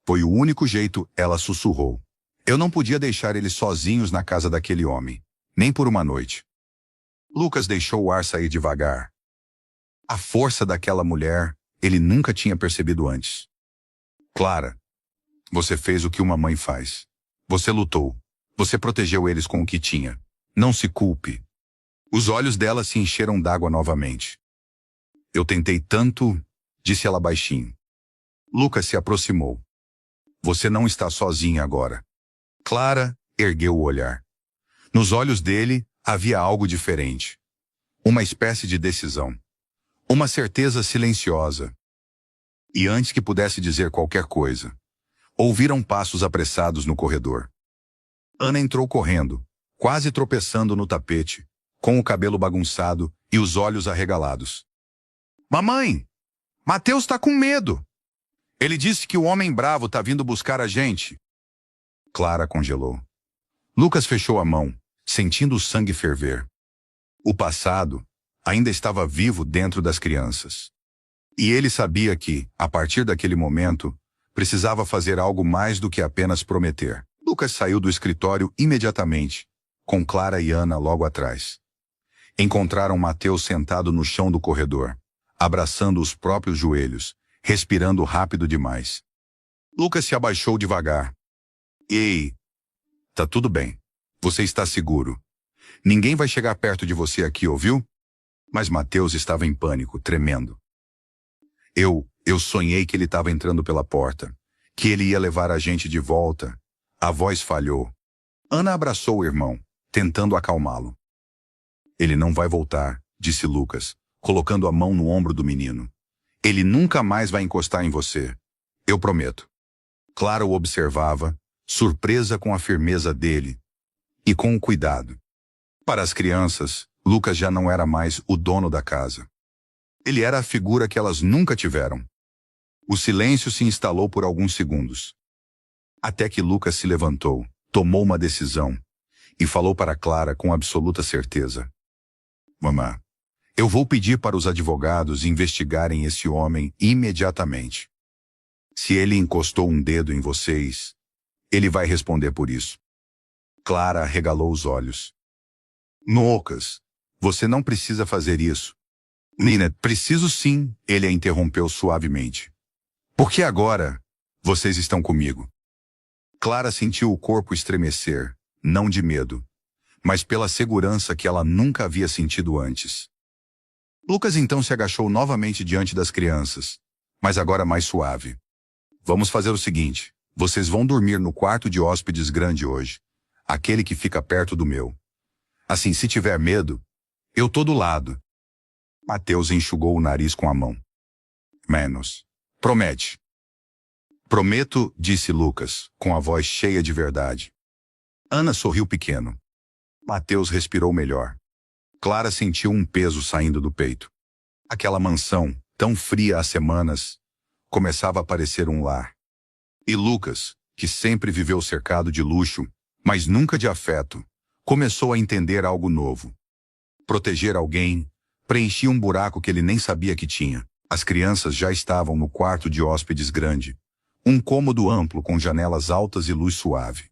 Foi o único jeito, ela sussurrou. Eu não podia deixar eles sozinhos na casa daquele homem, nem por uma noite. Lucas deixou o ar sair devagar. A força daquela mulher, ele nunca tinha percebido antes. Clara, você fez o que uma mãe faz. Você lutou. Você protegeu eles com o que tinha. Não se culpe. Os olhos dela se encheram d'água novamente. Eu tentei tanto, disse ela baixinho. Lucas se aproximou. Você não está sozinha agora. Clara ergueu o olhar. Nos olhos dele havia algo diferente. Uma espécie de decisão. Uma certeza silenciosa. E antes que pudesse dizer qualquer coisa, ouviram passos apressados no corredor. Ana entrou correndo, quase tropeçando no tapete, com o cabelo bagunçado e os olhos arregalados. Mamãe! Mateus está com medo! Ele disse que o homem bravo está vindo buscar a gente. Clara congelou. Lucas fechou a mão, sentindo o sangue ferver. O passado ainda estava vivo dentro das crianças. E ele sabia que, a partir daquele momento, precisava fazer algo mais do que apenas prometer. Lucas saiu do escritório imediatamente, com Clara e Ana logo atrás. Encontraram Mateus sentado no chão do corredor, abraçando os próprios joelhos, respirando rápido demais. Lucas se abaixou devagar. Ei, tá tudo bem. Você está seguro. Ninguém vai chegar perto de você aqui, ouviu? Mas Mateus estava em pânico, tremendo. Eu sonhei que ele estava entrando pela porta, que ele ia levar a gente de volta. A voz falhou. Ana abraçou o irmão, tentando acalmá-lo. Ele não vai voltar, disse Lucas, colocando a mão no ombro do menino. Ele nunca mais vai encostar em você. Eu prometo. Clara o observava, surpresa com a firmeza dele e com o cuidado. Para as crianças, Lucas já não era mais o dono da casa. Ele era a figura que elas nunca tiveram. O silêncio se instalou por alguns segundos. Até que Lucas se levantou, tomou uma decisão e falou para Clara com absoluta certeza. Mamã, eu vou pedir para os advogados investigarem esse homem imediatamente. Se ele encostou um dedo em vocês, ele vai responder por isso. Clara arregalou os olhos. Lucas, você não precisa fazer isso. Nina, preciso sim, ele a interrompeu suavemente. Porque agora, vocês estão comigo. Clara sentiu o corpo estremecer, não de medo, mas pela segurança que ela nunca havia sentido antes. Lucas então se agachou novamente diante das crianças, mas agora mais suave. Vamos fazer o seguinte, vocês vão dormir no quarto de hóspedes grande hoje, aquele que fica perto do meu. Assim, se tiver medo, eu tô do lado. Mateus enxugou o nariz com a mão. Menos. Promete. Prometo, disse Lucas, com a voz cheia de verdade. Ana sorriu pequeno. Mateus respirou melhor. Clara sentiu um peso saindo do peito. Aquela mansão, tão fria há semanas, começava a parecer um lar. E Lucas, que sempre viveu cercado de luxo, mas nunca de afeto, começou a entender algo novo. Proteger alguém preenchia um buraco que ele nem sabia que tinha. As crianças já estavam no quarto de hóspedes grande. Um cômodo amplo com janelas altas e luz suave.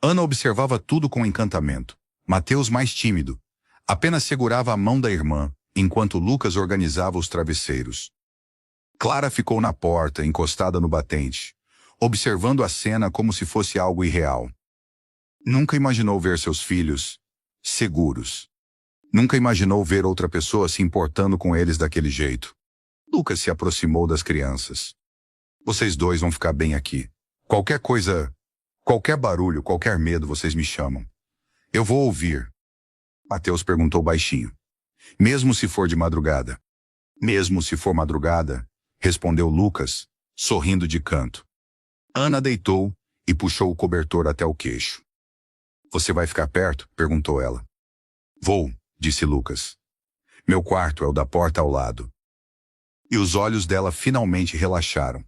Ana observava tudo com encantamento. Mateus mais tímido. Apenas segurava a mão da irmã, enquanto Lucas organizava os travesseiros. Clara ficou na porta, encostada no batente, observando a cena como se fosse algo irreal. Nunca imaginou ver seus filhos seguros. Nunca imaginou ver outra pessoa se importando com eles daquele jeito. Lucas se aproximou das crianças. Vocês dois vão ficar bem aqui. Qualquer coisa, qualquer barulho, qualquer medo, vocês me chamam. Eu vou ouvir. Mateus perguntou baixinho. Mesmo se for de madrugada? Mesmo se for madrugada, respondeu Lucas, sorrindo de canto. Ana deitou e puxou o cobertor até o queixo. Você vai ficar perto? Perguntou ela. Vou, disse Lucas. Meu quarto é o da porta ao lado. E os olhos dela finalmente relaxaram.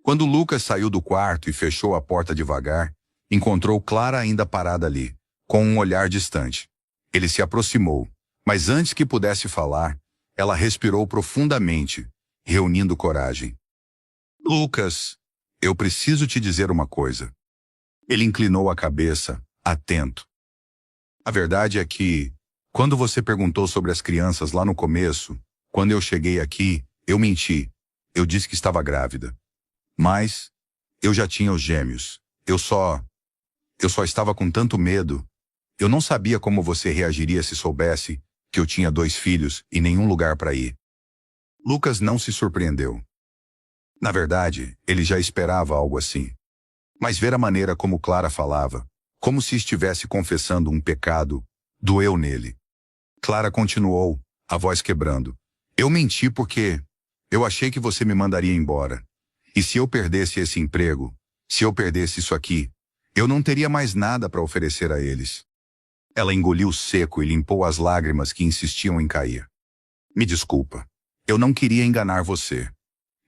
Quando Lucas saiu do quarto e fechou a porta devagar, encontrou Clara ainda parada ali, com um olhar distante. Ele se aproximou, mas antes que pudesse falar, ela respirou profundamente, reunindo coragem. Lucas, eu preciso te dizer uma coisa. Ele inclinou a cabeça, atento. A verdade é que, quando você perguntou sobre as crianças lá no começo, quando eu cheguei aqui, eu menti. Eu disse que estava grávida. Mas eu já tinha os gêmeos. Eu só estava com tanto medo. Eu não sabia como você reagiria se soubesse que eu tinha 2 filhos e nenhum lugar para ir. Lucas não se surpreendeu. Na verdade, ele já esperava algo assim. Mas ver a maneira como Clara falava, como se estivesse confessando um pecado, doeu nele. Clara continuou, a voz quebrando. Eu menti porque eu achei que você me mandaria embora. E se eu perdesse esse emprego, se eu perdesse isso aqui, eu não teria mais nada para oferecer a eles. Ela engoliu seco e limpou as lágrimas que insistiam em cair. Me desculpa. Eu não queria enganar você.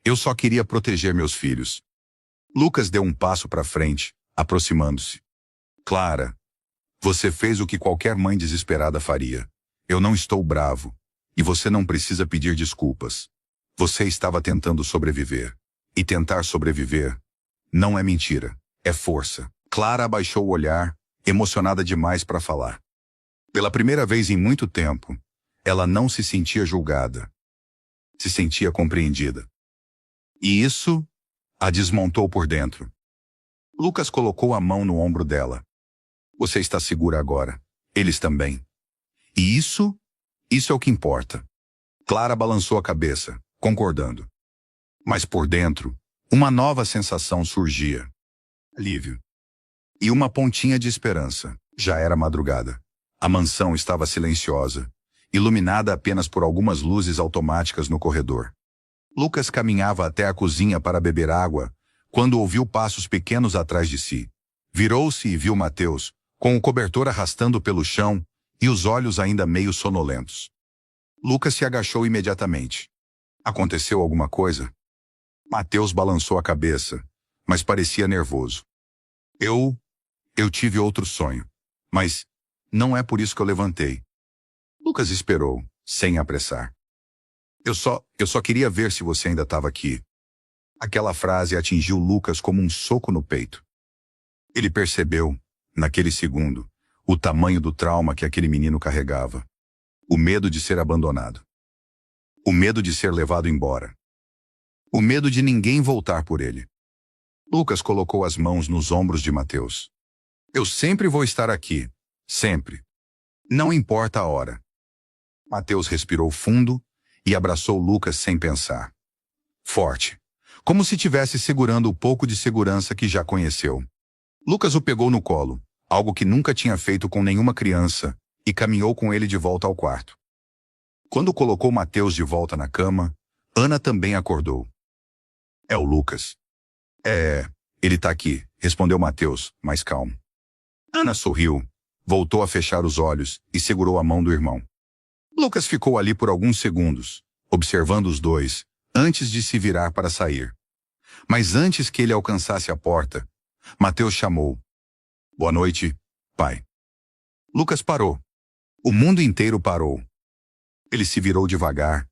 Eu só queria proteger meus filhos. Lucas deu um passo para frente, aproximando-se. Clara, você fez o que qualquer mãe desesperada faria. Eu não estou bravo. E você não precisa pedir desculpas. Você estava tentando sobreviver. E tentar sobreviver não é mentira, é força. Clara abaixou o olhar, emocionada demais para falar. Pela primeira vez em muito tempo, ela não se sentia julgada. Se sentia compreendida. E isso a desmontou por dentro. Lucas colocou a mão no ombro dela. Você está segura agora. Eles também. E isso é o que importa. Clara balançou a cabeça, concordando. Mas por dentro, uma nova sensação surgia. Alívio. E uma pontinha de esperança. Já era madrugada. A mansão estava silenciosa, iluminada apenas por algumas luzes automáticas no corredor. Lucas caminhava até a cozinha para beber água, quando ouviu passos pequenos atrás de si. Virou-se e viu Mateus, com o cobertor arrastando pelo chão e os olhos ainda meio sonolentos. Lucas se agachou imediatamente. Aconteceu alguma coisa? Mateus balançou a cabeça, mas parecia nervoso. Eu tive outro sonho, mas não é por isso que eu levantei. Lucas esperou, sem apressar. Eu só queria ver se você ainda estava aqui. Aquela frase atingiu Lucas como um soco no peito. Ele percebeu, naquele segundo, o tamanho do trauma que aquele menino carregava. O medo de ser abandonado. O medo de ser levado embora. O medo de ninguém voltar por ele. Lucas colocou as mãos nos ombros de Mateus. Eu sempre vou estar aqui. Sempre. Não importa a hora. Mateus respirou fundo e abraçou Lucas sem pensar. Forte. Como se estivesse segurando o pouco de segurança que já conheceu. Lucas o pegou no colo, algo que nunca tinha feito com nenhuma criança, e caminhou com ele de volta ao quarto. Quando colocou Mateus de volta na cama, Ana também acordou. É o Lucas. Ele tá aqui, respondeu Mateus, mais calmo. Ana sorriu, voltou a fechar os olhos e segurou a mão do irmão. Lucas ficou ali por alguns segundos, observando os dois, antes de se virar para sair. Mas antes que ele alcançasse a porta, Mateus chamou. Boa noite, pai. Lucas parou. O mundo inteiro parou. Ele se virou devagar,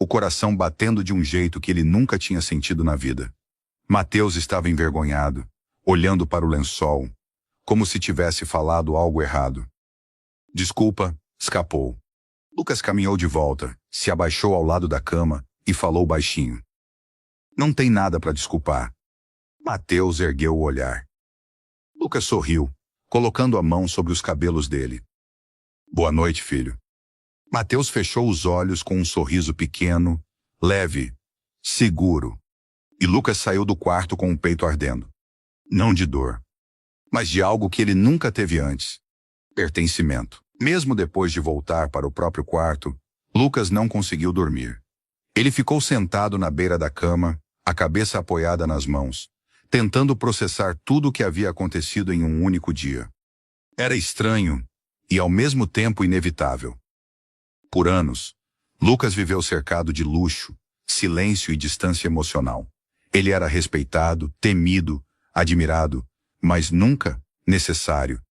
o coração batendo de um jeito que ele nunca tinha sentido na vida. Mateus estava envergonhado, olhando para o lençol, como se tivesse falado algo errado. Desculpa, escapou. Lucas caminhou de volta, se abaixou ao lado da cama e falou baixinho. Não tem nada para desculpar. Mateus ergueu o olhar. Lucas sorriu, colocando a mão sobre os cabelos dele. Boa noite, filho. Mateus fechou os olhos com um sorriso pequeno, leve, seguro. E Lucas saiu do quarto com o peito ardendo. Não de dor, mas de algo que ele nunca teve antes. Pertencimento. Mesmo depois de voltar para o próprio quarto, Lucas não conseguiu dormir. Ele ficou sentado na beira da cama, a cabeça apoiada nas mãos, tentando processar tudo o que havia acontecido em um único dia. Era estranho e ao mesmo tempo inevitável. Por anos, Lucas viveu cercado de luxo, silêncio e distância emocional. Ele era respeitado, temido, admirado, mas nunca necessário.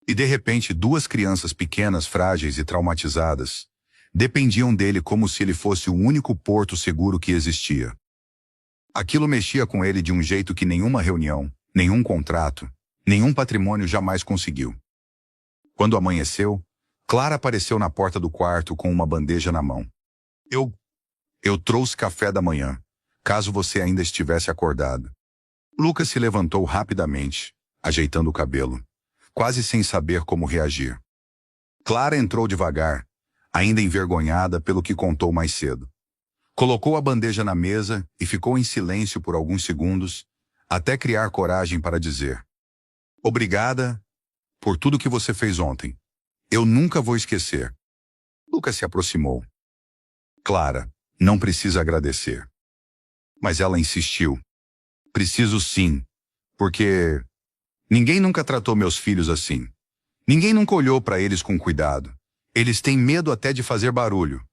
E de repente 2 crianças pequenas, frágeis e traumatizadas, dependiam dele como se ele fosse o único porto seguro que existia. Aquilo mexia com ele de um jeito que nenhuma reunião, nenhum contrato, nenhum patrimônio jamais conseguiu. Quando amanheceu, Clara apareceu na porta do quarto com uma bandeja na mão. Eu trouxe café da manhã, caso você ainda estivesse acordado. Lucas se levantou rapidamente, ajeitando o cabelo, quase sem saber como reagir. Clara entrou devagar, ainda envergonhada pelo que contou mais cedo. Colocou a bandeja na mesa e ficou em silêncio por alguns segundos, até criar coragem para dizer: "Obrigada por tudo que você fez ontem. Eu nunca vou esquecer." Lucas se aproximou. "Clara, não precisa agradecer." Mas ela insistiu. "Preciso sim, porque ninguém nunca tratou meus filhos assim. Ninguém nunca olhou para eles com cuidado. Eles têm medo até de fazer barulho.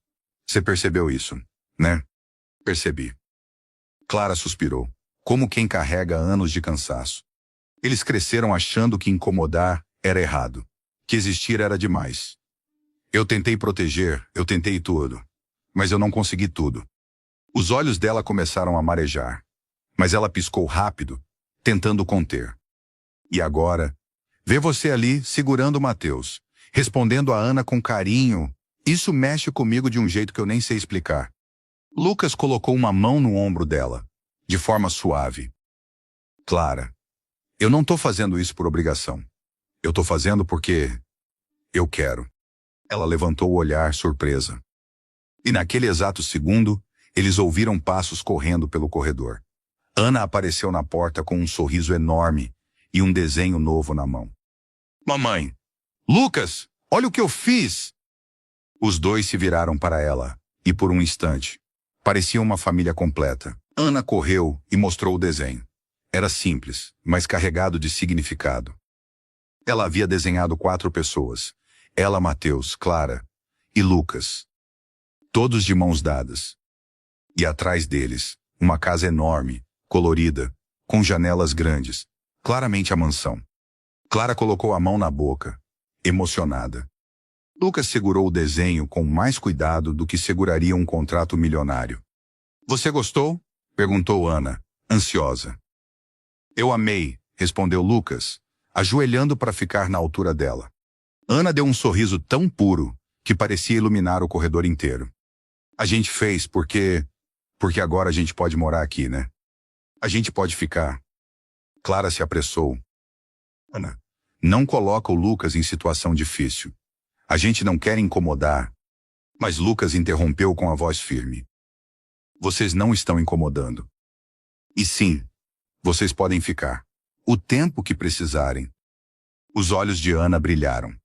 Você percebeu isso, né?" "Percebi." Clara suspirou, como quem carrega anos de cansaço. Eles cresceram achando que incomodar era errado, que existir era demais. Eu tentei proteger, eu tentei tudo, mas eu não consegui tudo. Os olhos dela começaram a marejar, mas ela piscou rápido, tentando conter. "E agora, vê você ali segurando o Mateus, respondendo a Ana com carinho. Isso mexe comigo de um jeito que eu nem sei explicar." Lucas colocou uma mão no ombro dela, de forma suave. "Clara, eu não tô fazendo isso por obrigação. Eu tô fazendo porque eu quero." Ela levantou o olhar, surpresa. E naquele exato segundo, eles ouviram passos correndo pelo corredor. Ana apareceu na porta com um sorriso enorme e um desenho novo na mão. "Mamãe! Lucas! Olha o que eu fiz!" Os dois se viraram para ela, e por um instante, parecia uma família completa. Ana correu e mostrou o desenho. Era simples, mas carregado de significado. Ela havia desenhado 4 pessoas. Ela, Mateus, Clara e Lucas. Todos de mãos dadas. E atrás deles, uma casa enorme, colorida, com janelas grandes, claramente a mansão. Clara colocou a mão na boca, emocionada. Lucas segurou o desenho com mais cuidado do que seguraria um contrato milionário. "Você gostou?" perguntou Ana, ansiosa. "Eu amei", respondeu Lucas, ajoelhando para ficar na altura dela. Ana deu um sorriso tão puro que parecia iluminar o corredor inteiro. "A gente fez porque agora a gente pode morar aqui, né? A gente pode ficar." Clara se apressou. "Ana, não coloca o Lucas em situação difícil. A gente não quer incomodar." Mas Lucas interrompeu com a voz firme. "Vocês não estão incomodando. E sim, vocês podem ficar. O tempo que precisarem." Os olhos de Ana brilharam.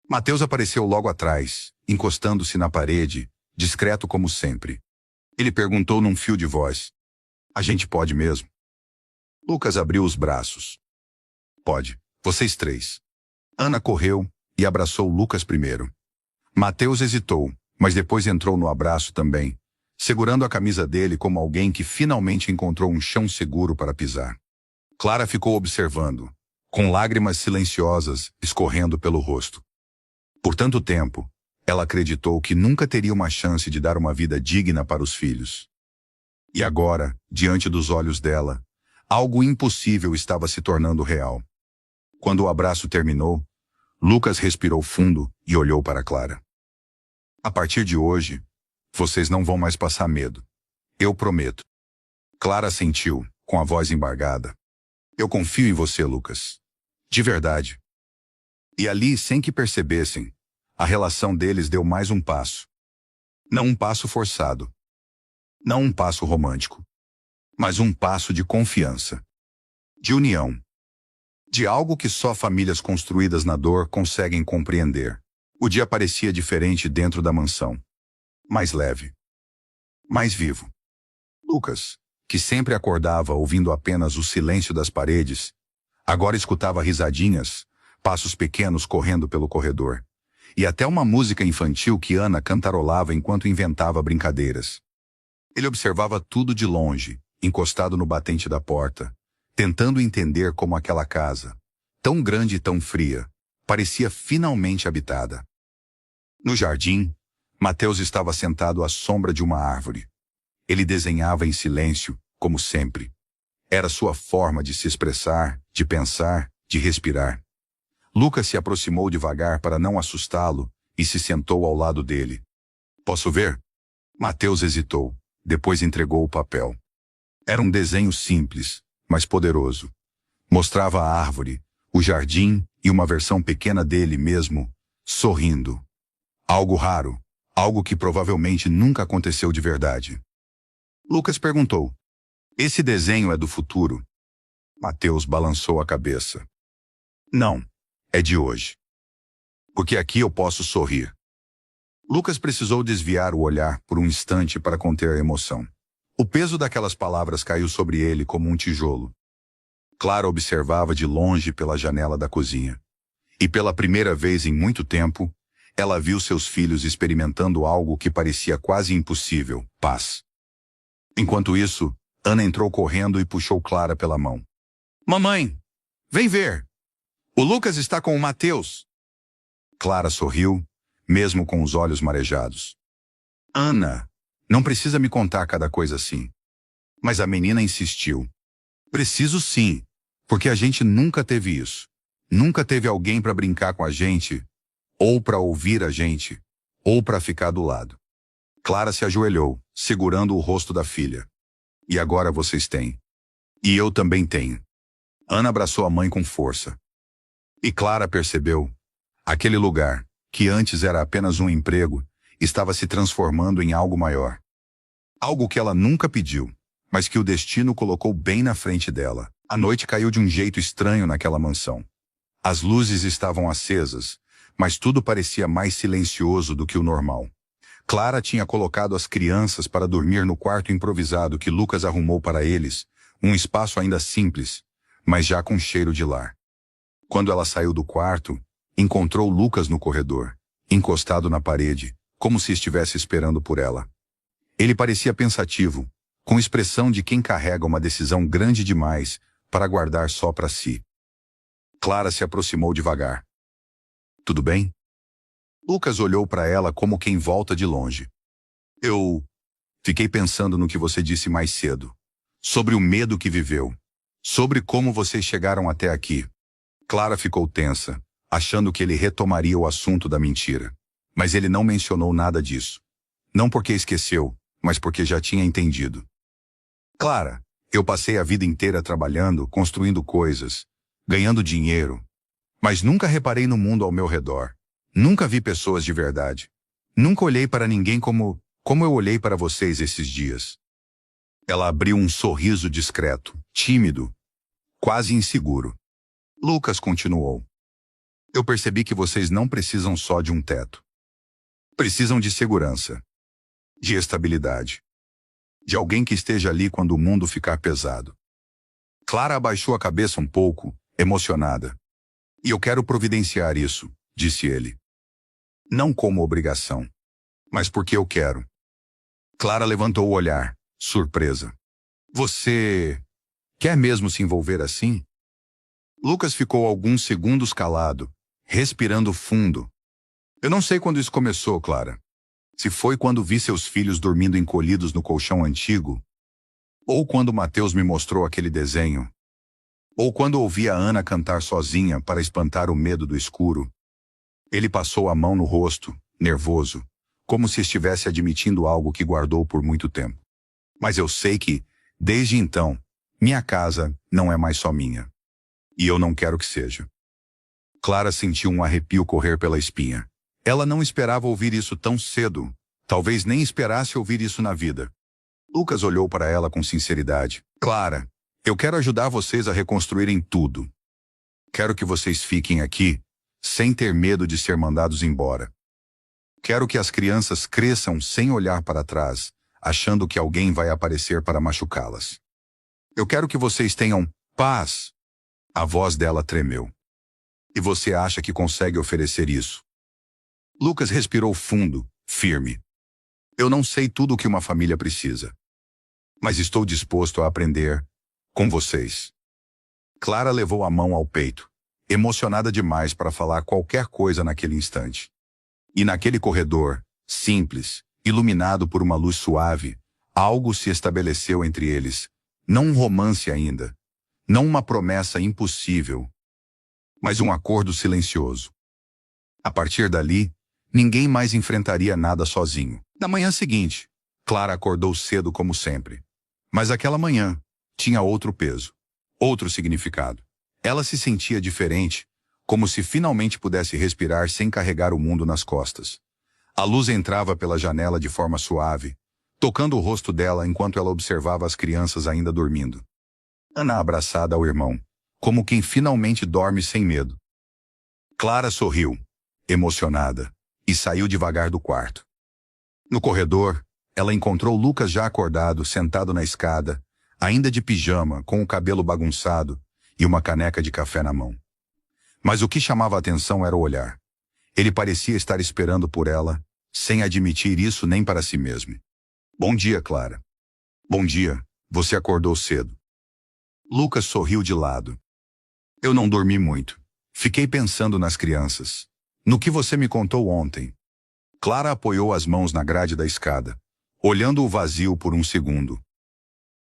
Mateus apareceu logo atrás, encostando-se na parede, discreto como sempre. Ele perguntou num fio de voz: "A gente pode mesmo?" Lucas abriu os braços. "Pode, vocês 3." Ana correu e abraçou Lucas primeiro. Mateus hesitou, mas depois entrou no abraço também, segurando a camisa dele como alguém que finalmente encontrou um chão seguro para pisar. Clara ficou observando, com lágrimas silenciosas escorrendo pelo rosto. Por tanto tempo, ela acreditou que nunca teria uma chance de dar uma vida digna para os filhos. E agora, diante dos olhos dela, algo impossível estava se tornando real. Quando o abraço terminou, Lucas respirou fundo e olhou para Clara. "A partir de hoje, vocês não vão mais passar medo. Eu prometo." Clara sentiu, com a voz embargada. "Eu confio em você, Lucas. De verdade." E ali, sem que percebessem, a relação deles deu mais um passo. Não um passo forçado. Não um passo romântico. Mas um passo de confiança. De união. De algo que só famílias construídas na dor conseguem compreender. O dia parecia diferente dentro da mansão. Mais leve. Mais vivo. Lucas, que sempre acordava ouvindo apenas o silêncio das paredes, agora escutava risadinhas, passos pequenos correndo pelo corredor, e até uma música infantil que Ana cantarolava enquanto inventava brincadeiras. Ele observava tudo de longe, encostado no batente da porta, tentando entender como aquela casa, tão grande e tão fria, parecia finalmente habitada. No jardim, Mateus estava sentado à sombra de uma árvore. Ele desenhava em silêncio, como sempre. Era sua forma de se expressar, de pensar, de respirar. Lucas se aproximou devagar para não assustá-lo e se sentou ao lado dele. Posso ver? Mateus hesitou, depois entregou o papel. Era um desenho simples, mas poderoso. Mostrava a árvore, o jardim e uma versão pequena dele mesmo, sorrindo. Algo raro, algo que provavelmente nunca aconteceu de verdade. Lucas perguntou: esse desenho é do futuro? Mateus balançou a cabeça. Não, é de hoje. Porque aqui eu posso sorrir. Lucas precisou desviar o olhar por um instante para conter a emoção. O peso daquelas palavras caiu sobre ele como um tijolo. Clara observava de longe pela janela da cozinha. E pela primeira vez em muito tempo, ela viu seus filhos experimentando algo que parecia quase impossível: paz. Enquanto isso, Ana entrou correndo e puxou Clara pela mão. Mamãe, vem ver! O Lucas está com o Mateus! Clara sorriu, mesmo com os olhos marejados. Ana, não precisa me contar cada coisa assim. Mas a menina insistiu. Preciso sim, porque a gente nunca teve isso. Nunca teve alguém para brincar com a gente, ou para ouvir a gente, ou para ficar do lado. Clara se ajoelhou, segurando o rosto da filha. E agora vocês têm. E eu também tenho. Ana abraçou a mãe com força. E Clara percebeu. Aquele lugar, que antes era apenas um emprego, estava se transformando em algo maior. Algo que ela nunca pediu, mas que o destino colocou bem na frente dela. A noite caiu de um jeito estranho naquela mansão. As luzes estavam acesas, mas tudo parecia mais silencioso do que o normal. Clara tinha colocado as crianças para dormir no quarto improvisado que Lucas arrumou para eles, um espaço ainda simples, mas já com cheiro de lar. Quando ela saiu do quarto, encontrou Lucas no corredor, encostado na parede, como se estivesse esperando por ela. Ele parecia pensativo, com expressão de quem carrega uma decisão grande demais para guardar só para si. Clara se aproximou devagar. Tudo bem? Lucas olhou para ela como quem volta de longe. Eu fiquei pensando no que você disse mais cedo, sobre o medo que viveu, sobre como vocês chegaram até aqui. Clara ficou tensa, achando que ele retomaria o assunto da mentira. Mas ele não mencionou nada disso. Não porque esqueceu, mas porque já tinha entendido. Clara, eu passei a vida inteira trabalhando, construindo coisas, ganhando dinheiro. Mas nunca reparei no mundo ao meu redor. Nunca vi pessoas de verdade. Nunca olhei para ninguém como eu olhei para vocês esses dias. Ela abriu um sorriso discreto, tímido, quase inseguro. Lucas continuou. Eu percebi que vocês não precisam só de um teto. Precisam de segurança, de estabilidade, de alguém que esteja ali quando o mundo ficar pesado. Clara abaixou a cabeça um pouco, emocionada. E eu quero providenciar isso, disse ele. Não como obrigação, mas porque eu quero. Clara levantou o olhar, surpresa. Você quer mesmo se envolver assim? Lucas ficou alguns segundos calado, respirando fundo. Eu não sei quando isso começou, Clara. Se foi quando vi seus filhos dormindo encolhidos no colchão antigo, ou quando Mateus me mostrou aquele desenho, ou quando ouvi a Ana cantar sozinha para espantar o medo do escuro. Ele passou a mão no rosto, nervoso, como se estivesse admitindo algo que guardou por muito tempo. Mas eu sei que, desde então, minha casa não é mais só minha. E eu não quero que seja. Clara sentiu um arrepio correr pela espinha. Ela não esperava ouvir isso tão cedo. Talvez nem esperasse ouvir isso na vida. Lucas olhou para ela com sinceridade. Clara, eu quero ajudar vocês a reconstruírem tudo. Quero que vocês fiquem aqui, sem ter medo de ser mandados embora. Quero que as crianças cresçam sem olhar para trás, achando que alguém vai aparecer para machucá-las. Eu quero que vocês tenham paz. A voz dela tremeu. E você acha que consegue oferecer isso? Lucas respirou fundo, firme. Eu não sei tudo o que uma família precisa. Mas estou disposto a aprender com vocês. Clara levou a mão ao peito, emocionada demais para falar qualquer coisa naquele instante. E naquele corredor, simples, iluminado por uma luz suave, algo se estabeleceu entre eles. Não um romance ainda, não uma promessa impossível, mas um acordo silencioso. A partir dali, ninguém mais enfrentaria nada sozinho. Na manhã seguinte, Clara acordou cedo como sempre. Mas aquela manhã tinha outro peso, outro significado. Ela se sentia diferente, como se finalmente pudesse respirar sem carregar o mundo nas costas. A luz entrava pela janela de forma suave, tocando o rosto dela enquanto ela observava as crianças ainda dormindo. Ana abraçada ao irmão, como quem finalmente dorme sem medo. Clara sorriu, emocionada, e saiu devagar do quarto. No corredor, ela encontrou Lucas já acordado, sentado na escada, ainda de pijama, com o cabelo bagunçado e uma caneca de café na mão. Mas o que chamava a atenção era o olhar. Ele parecia estar esperando por ela, sem admitir isso nem para si mesmo. Bom dia, Clara. Bom dia, você acordou cedo. Lucas sorriu de lado. Eu não dormi muito. Fiquei pensando nas crianças. No que você me contou ontem. Clara apoiou as mãos na grade da escada, olhando o vazio por um segundo.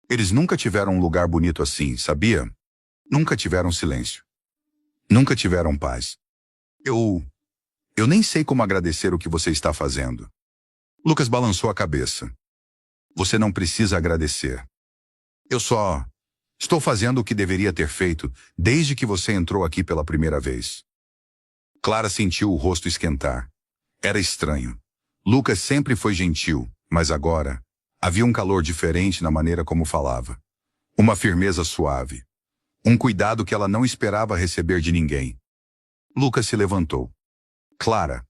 Eles nunca tiveram um lugar bonito assim, sabia? Nunca tiveram silêncio. Nunca tiveram paz. Eu nem sei como agradecer o que você está fazendo. Lucas balançou a cabeça. Você não precisa agradecer. Eu só estou fazendo o que deveria ter feito desde que você entrou aqui pela primeira vez. Clara sentiu o rosto esquentar. Era estranho. Lucas sempre foi gentil, mas agora havia um calor diferente na maneira como falava. Uma firmeza suave. Um cuidado que ela não esperava receber de ninguém. Lucas se levantou. Clara,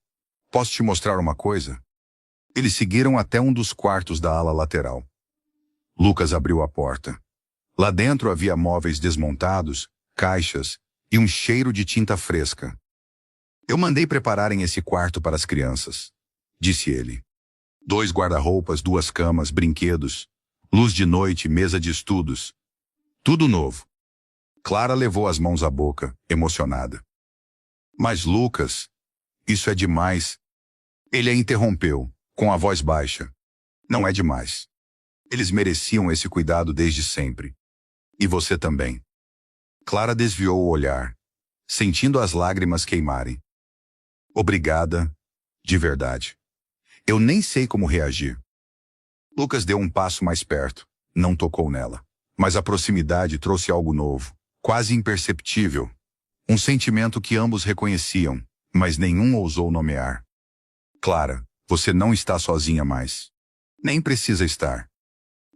posso te mostrar uma coisa? Eles seguiram até um dos quartos da ala lateral. Lucas abriu a porta. Lá dentro havia móveis desmontados, caixas e um cheiro de tinta fresca. Eu mandei prepararem esse quarto para as crianças, disse ele. 2 guarda-roupas, 2 camas, brinquedos, luz de noite, mesa de estudos. Tudo novo. Clara levou as mãos à boca, emocionada. Mas Lucas, isso é demais. Ele a interrompeu, com a voz baixa. Não é demais. Eles mereciam esse cuidado desde sempre. E você também. Clara desviou o olhar, sentindo as lágrimas queimarem. Obrigada, de verdade. Eu nem sei como reagir. Lucas deu um passo mais perto, não tocou nela. Mas a proximidade trouxe algo novo, quase imperceptível. Um sentimento que ambos reconheciam, mas nenhum ousou nomear. Clara, você não está sozinha mais. Nem precisa estar.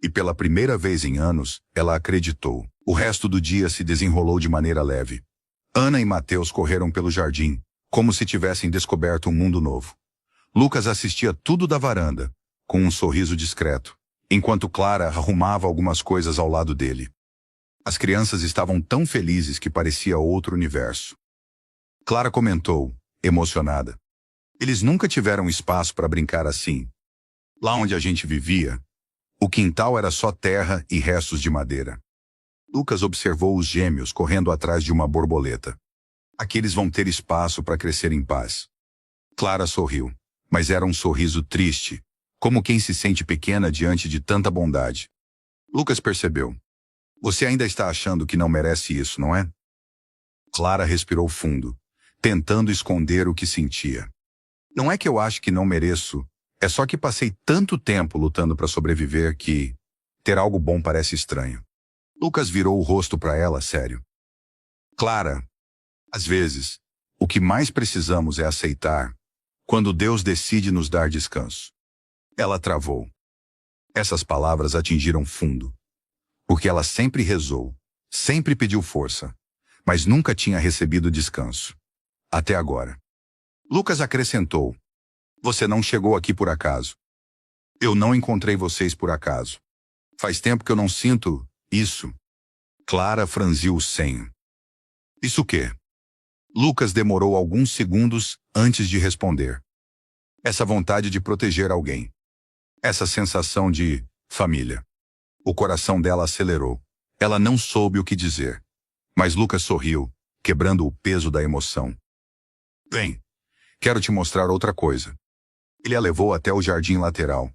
E pela primeira vez em anos, ela acreditou. O resto do dia se desenrolou de maneira leve. Ana e Mateus correram pelo jardim, como se tivessem descoberto um mundo novo. Lucas assistia tudo da varanda, com um sorriso discreto, enquanto Clara arrumava algumas coisas ao lado dele. As crianças estavam tão felizes que parecia outro universo. Clara comentou, emocionada. Eles nunca tiveram espaço para brincar assim. Lá onde a gente vivia, o quintal era só terra e restos de madeira. Lucas observou os gêmeos correndo atrás de uma borboleta. Aqui eles vão ter espaço para crescer em paz. Clara sorriu, mas era um sorriso triste, como quem se sente pequena diante de tanta bondade. Lucas percebeu. Você ainda está achando que não merece isso, não é? Clara respirou fundo, tentando esconder o que sentia. Não é que eu acho que não mereço, é só que passei tanto tempo lutando para sobreviver que ter algo bom parece estranho. Lucas virou o rosto para ela, sério. Clara, às vezes, o que mais precisamos é aceitar quando Deus decide nos dar descanso. Ela travou. Essas palavras atingiram fundo, porque ela sempre rezou, sempre pediu força, mas nunca tinha recebido descanso. Até agora. Lucas acrescentou. Você não chegou aqui por acaso. Eu não encontrei vocês por acaso. Faz tempo que eu não sinto isso. Clara franziu o senho. Isso o quê? Lucas demorou alguns segundos antes de responder. Essa vontade de proteger alguém. Essa sensação de família. O coração dela acelerou. Ela não soube o que dizer. Mas Lucas sorriu, quebrando o peso da emoção. Bem, quero te mostrar outra coisa. Ele a levou até o jardim lateral.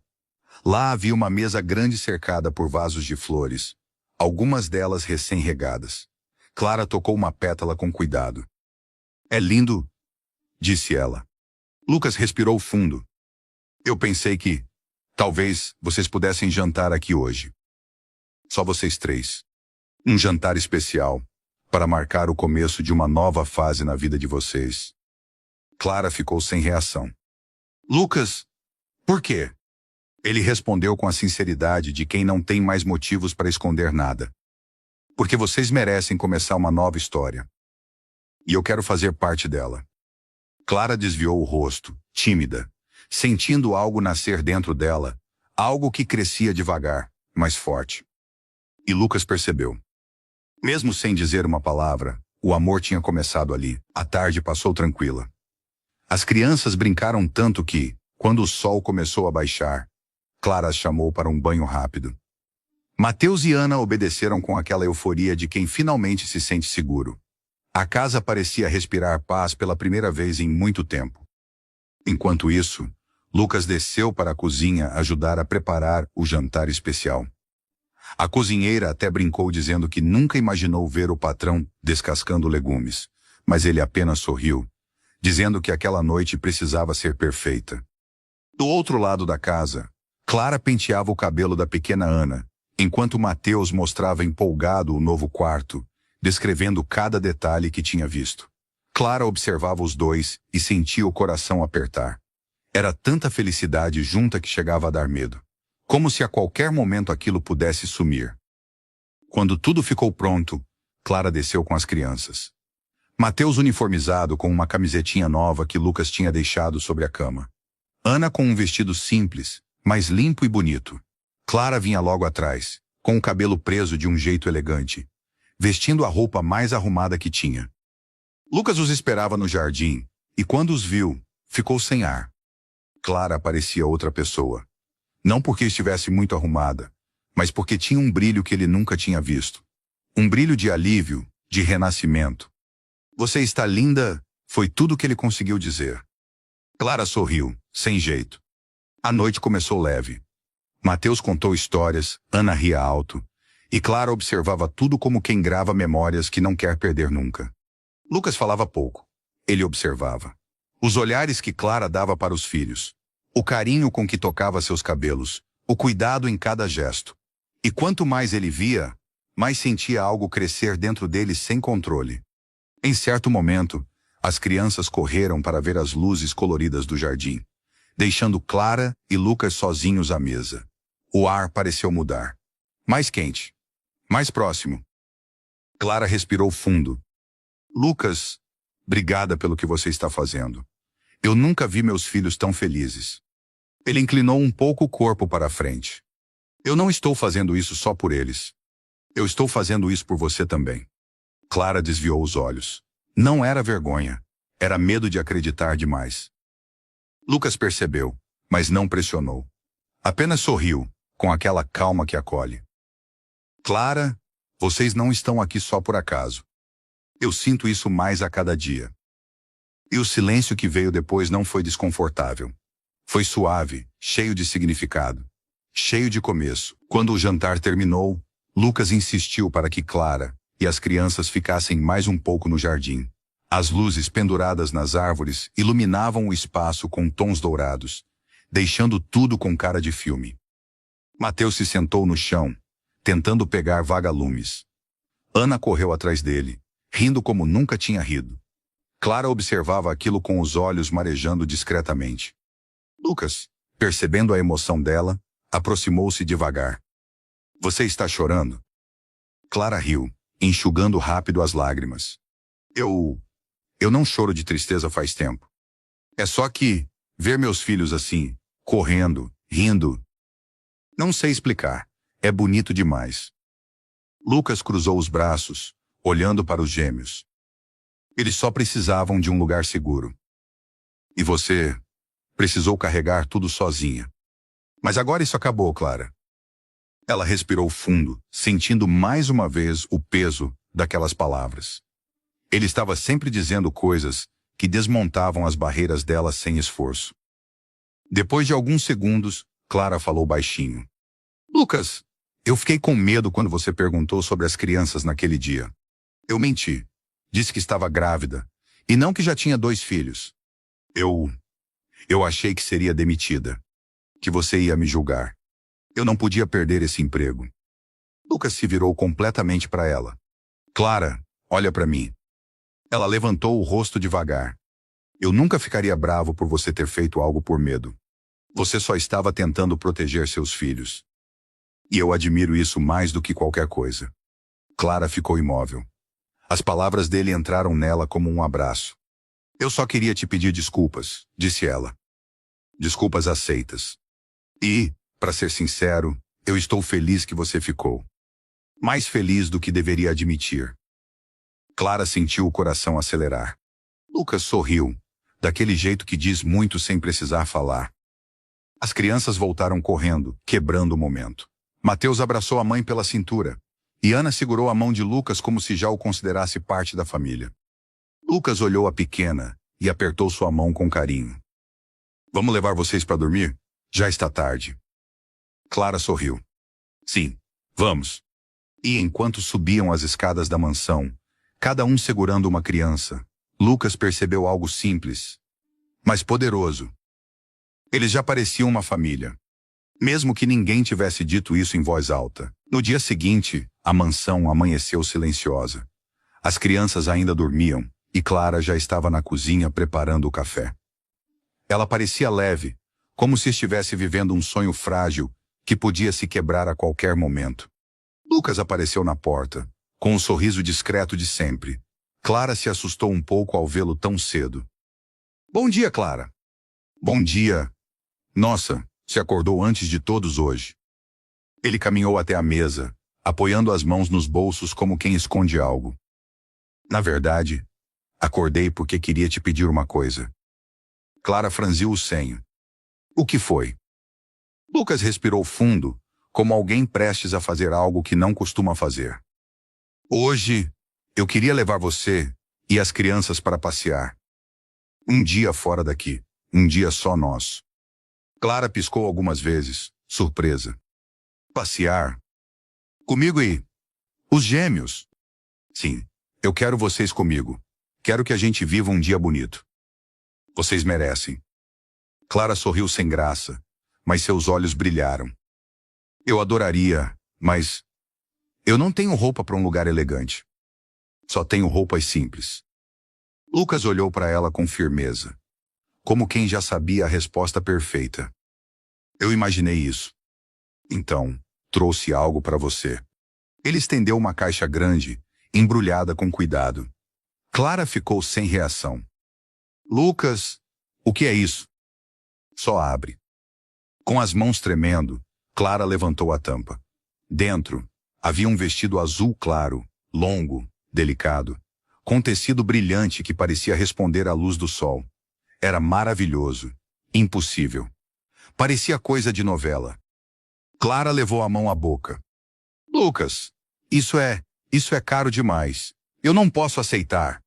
Lá havia uma mesa grande cercada por vasos de flores, algumas delas recém-regadas. Clara tocou uma pétala com cuidado. É lindo, disse ela. Lucas respirou fundo. Eu pensei que, talvez, vocês pudessem jantar aqui hoje. Só vocês três. Um jantar especial, para marcar o começo de uma nova fase na vida de vocês. Clara ficou sem reação. Lucas, por quê? Ele respondeu com a sinceridade de quem não tem mais motivos para esconder nada. Porque vocês merecem começar uma nova história. E eu quero fazer parte dela. Clara desviou o rosto, tímida, sentindo algo nascer dentro dela, algo que crescia devagar, mas forte. E Lucas percebeu. Mesmo sem dizer uma palavra, o amor tinha começado ali. A tarde passou tranquila. As crianças brincaram tanto que, quando o sol começou a baixar, Clara as chamou para um banho rápido. Mateus e Ana obedeceram com aquela euforia de quem finalmente se sente seguro. A casa parecia respirar paz pela primeira vez em muito tempo. Enquanto isso, Lucas desceu para a cozinha ajudar a preparar o jantar especial. A cozinheira até brincou dizendo que nunca imaginou ver o patrão descascando legumes, mas ele apenas sorriu, dizendo que aquela noite precisava ser perfeita. Do outro lado da casa, Clara penteava o cabelo da pequena Ana, enquanto Mateus mostrava empolgado o novo quarto, descrevendo cada detalhe que tinha visto. Clara observava os dois e sentia o coração apertar. Era tanta felicidade junta que chegava a dar medo. Como se a qualquer momento aquilo pudesse sumir. Quando tudo ficou pronto, Clara desceu com as crianças. Mateus uniformizado com uma camisetinha nova que Lucas tinha deixado sobre a cama. Ana com um vestido simples, mas limpo e bonito. Clara vinha logo atrás, com o cabelo preso de um jeito elegante, vestindo a roupa mais arrumada que tinha. Lucas os esperava no jardim, e quando os viu, ficou sem ar. Clara parecia outra pessoa. Não porque estivesse muito arrumada, mas porque tinha um brilho que ele nunca tinha visto. Um brilho de alívio, de renascimento. Você está linda, foi tudo que ele conseguiu dizer. Clara sorriu, sem jeito. A noite começou leve. Mateus contou histórias, Ana ria alto, e Clara observava tudo como quem grava memórias que não quer perder nunca. Lucas falava pouco. Ele observava. Os olhares que Clara dava para os filhos. O carinho com que tocava seus cabelos. O cuidado em cada gesto. E quanto mais ele via, mais sentia algo crescer dentro dele sem controle. Em certo momento, as crianças correram para ver as luzes coloridas do jardim, deixando Clara e Lucas sozinhos à mesa. O ar pareceu mudar. Mais quente. Mais próximo. Clara respirou fundo. Lucas, obrigada pelo que você está fazendo. Eu nunca vi meus filhos tão felizes. Ele inclinou um pouco o corpo para a frente. Eu não estou fazendo isso só por eles. Eu estou fazendo isso por você também. Clara desviou os olhos. Não era vergonha. Era medo de acreditar demais. Lucas percebeu, mas não pressionou. Apenas sorriu, com aquela calma que acolhe. Clara, vocês não estão aqui só por acaso. Eu sinto isso mais a cada dia. E o silêncio que veio depois não foi desconfortável. Foi suave, cheio de significado. Cheio de começo. Quando o jantar terminou, Lucas insistiu para que Clara e as crianças ficassem mais um pouco no jardim. As luzes penduradas nas árvores iluminavam o espaço com tons dourados, deixando tudo com cara de filme. Mateus se sentou no chão, tentando pegar vagalumes. Ana correu atrás dele, rindo como nunca tinha rido. Clara observava aquilo com os olhos marejando discretamente. Lucas, percebendo a emoção dela, aproximou-se devagar. Você está chorando? Clara riu, enxugando rápido as lágrimas. Eu não choro de tristeza faz tempo. É só que, ver meus filhos assim, correndo, rindo. Não sei explicar, é bonito demais. Lucas cruzou os braços, olhando para os gêmeos. Eles só precisavam de um lugar seguro. E você precisou carregar tudo sozinha. Mas agora isso acabou, Clara. Ela respirou fundo, sentindo mais uma vez o peso daquelas palavras. Ele estava sempre dizendo coisas que desmontavam as barreiras dela sem esforço. Depois de alguns segundos, Clara falou baixinho. Lucas, eu fiquei com medo quando você perguntou sobre as crianças naquele dia. Eu menti. Disse que estava grávida, e não que já tinha 2 filhos. Eu achei que seria demitida, que você ia me julgar. Eu não podia perder esse emprego. Lucas se virou completamente para ela. Clara, olha para mim. Ela levantou o rosto devagar. Eu nunca ficaria bravo por você ter feito algo por medo. Você só estava tentando proteger seus filhos. E eu admiro isso mais do que qualquer coisa. Clara ficou imóvel. As palavras dele entraram nela como um abraço. Eu só queria te pedir desculpas, disse ela. Desculpas aceitas. E, para ser sincero, eu estou feliz que você ficou. Mais feliz do que deveria admitir. Clara sentiu o coração acelerar. Lucas sorriu, daquele jeito que diz muito sem precisar falar. As crianças voltaram correndo, quebrando o momento. Mateus abraçou a mãe pela cintura, e Ana segurou a mão de Lucas como se já o considerasse parte da família. Lucas olhou a pequena e apertou sua mão com carinho. Vamos levar vocês para dormir? Já está tarde. Clara sorriu. Sim, vamos. E enquanto subiam as escadas da mansão, cada um segurando uma criança, Lucas percebeu algo simples, mas poderoso. Eles já pareciam uma família. Mesmo que ninguém tivesse dito isso em voz alta. No dia seguinte, a mansão amanheceu silenciosa. As crianças ainda dormiam, e Clara já estava na cozinha preparando o café. Ela parecia leve, como se estivesse vivendo um sonho frágil que podia se quebrar a qualquer momento. Lucas apareceu na porta, com o sorriso discreto de sempre. Clara se assustou um pouco ao vê-lo tão cedo. Bom dia, Clara. Bom dia. Nossa, se acordou antes de todos hoje. Ele caminhou até a mesa, apoiando as mãos nos bolsos como quem esconde algo. Na verdade, acordei porque queria te pedir uma coisa. Clara franziu o senho. O que foi? Lucas respirou fundo, como alguém prestes a fazer algo que não costuma fazer. Hoje, eu queria levar você e as crianças para passear. Um dia fora daqui, um dia só nosso. Clara piscou algumas vezes, surpresa. Passear? Comigo e os gêmeos? Sim, eu quero vocês comigo. Quero que a gente viva um dia bonito. Vocês merecem. Clara sorriu sem graça, mas seus olhos brilharam. Eu adoraria, mas eu não tenho roupa para um lugar elegante. Só tenho roupas simples. Lucas olhou para ela com firmeza, como quem já sabia a resposta perfeita. Eu imaginei isso. Então, trouxe algo para você. Ele estendeu uma caixa grande, embrulhada com cuidado. Clara ficou sem reação. Lucas, o que é isso? Só abre. Com as mãos tremendo, Clara levantou a tampa. Dentro, havia um vestido azul claro, longo, delicado, com tecido brilhante que parecia responder à luz do sol. Era maravilhoso, impossível. Parecia coisa de novela. Clara levou a mão à boca. Lucas, isso é caro demais. Eu não posso aceitar.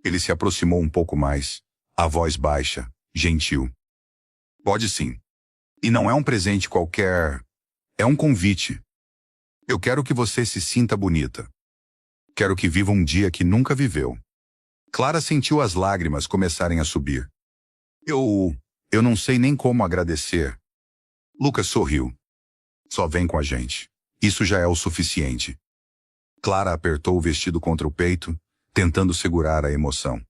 Ele se aproximou um pouco mais, a voz baixa, gentil. Pode sim. E não é um presente qualquer. É um convite. Eu quero que você se sinta bonita. Quero que viva um dia que nunca viveu. Clara sentiu as lágrimas começarem a subir. Eu não sei nem como agradecer. Lucas sorriu. Só vem com a gente. Isso já é o suficiente. Clara apertou o vestido contra o peito, tentando segurar a emoção.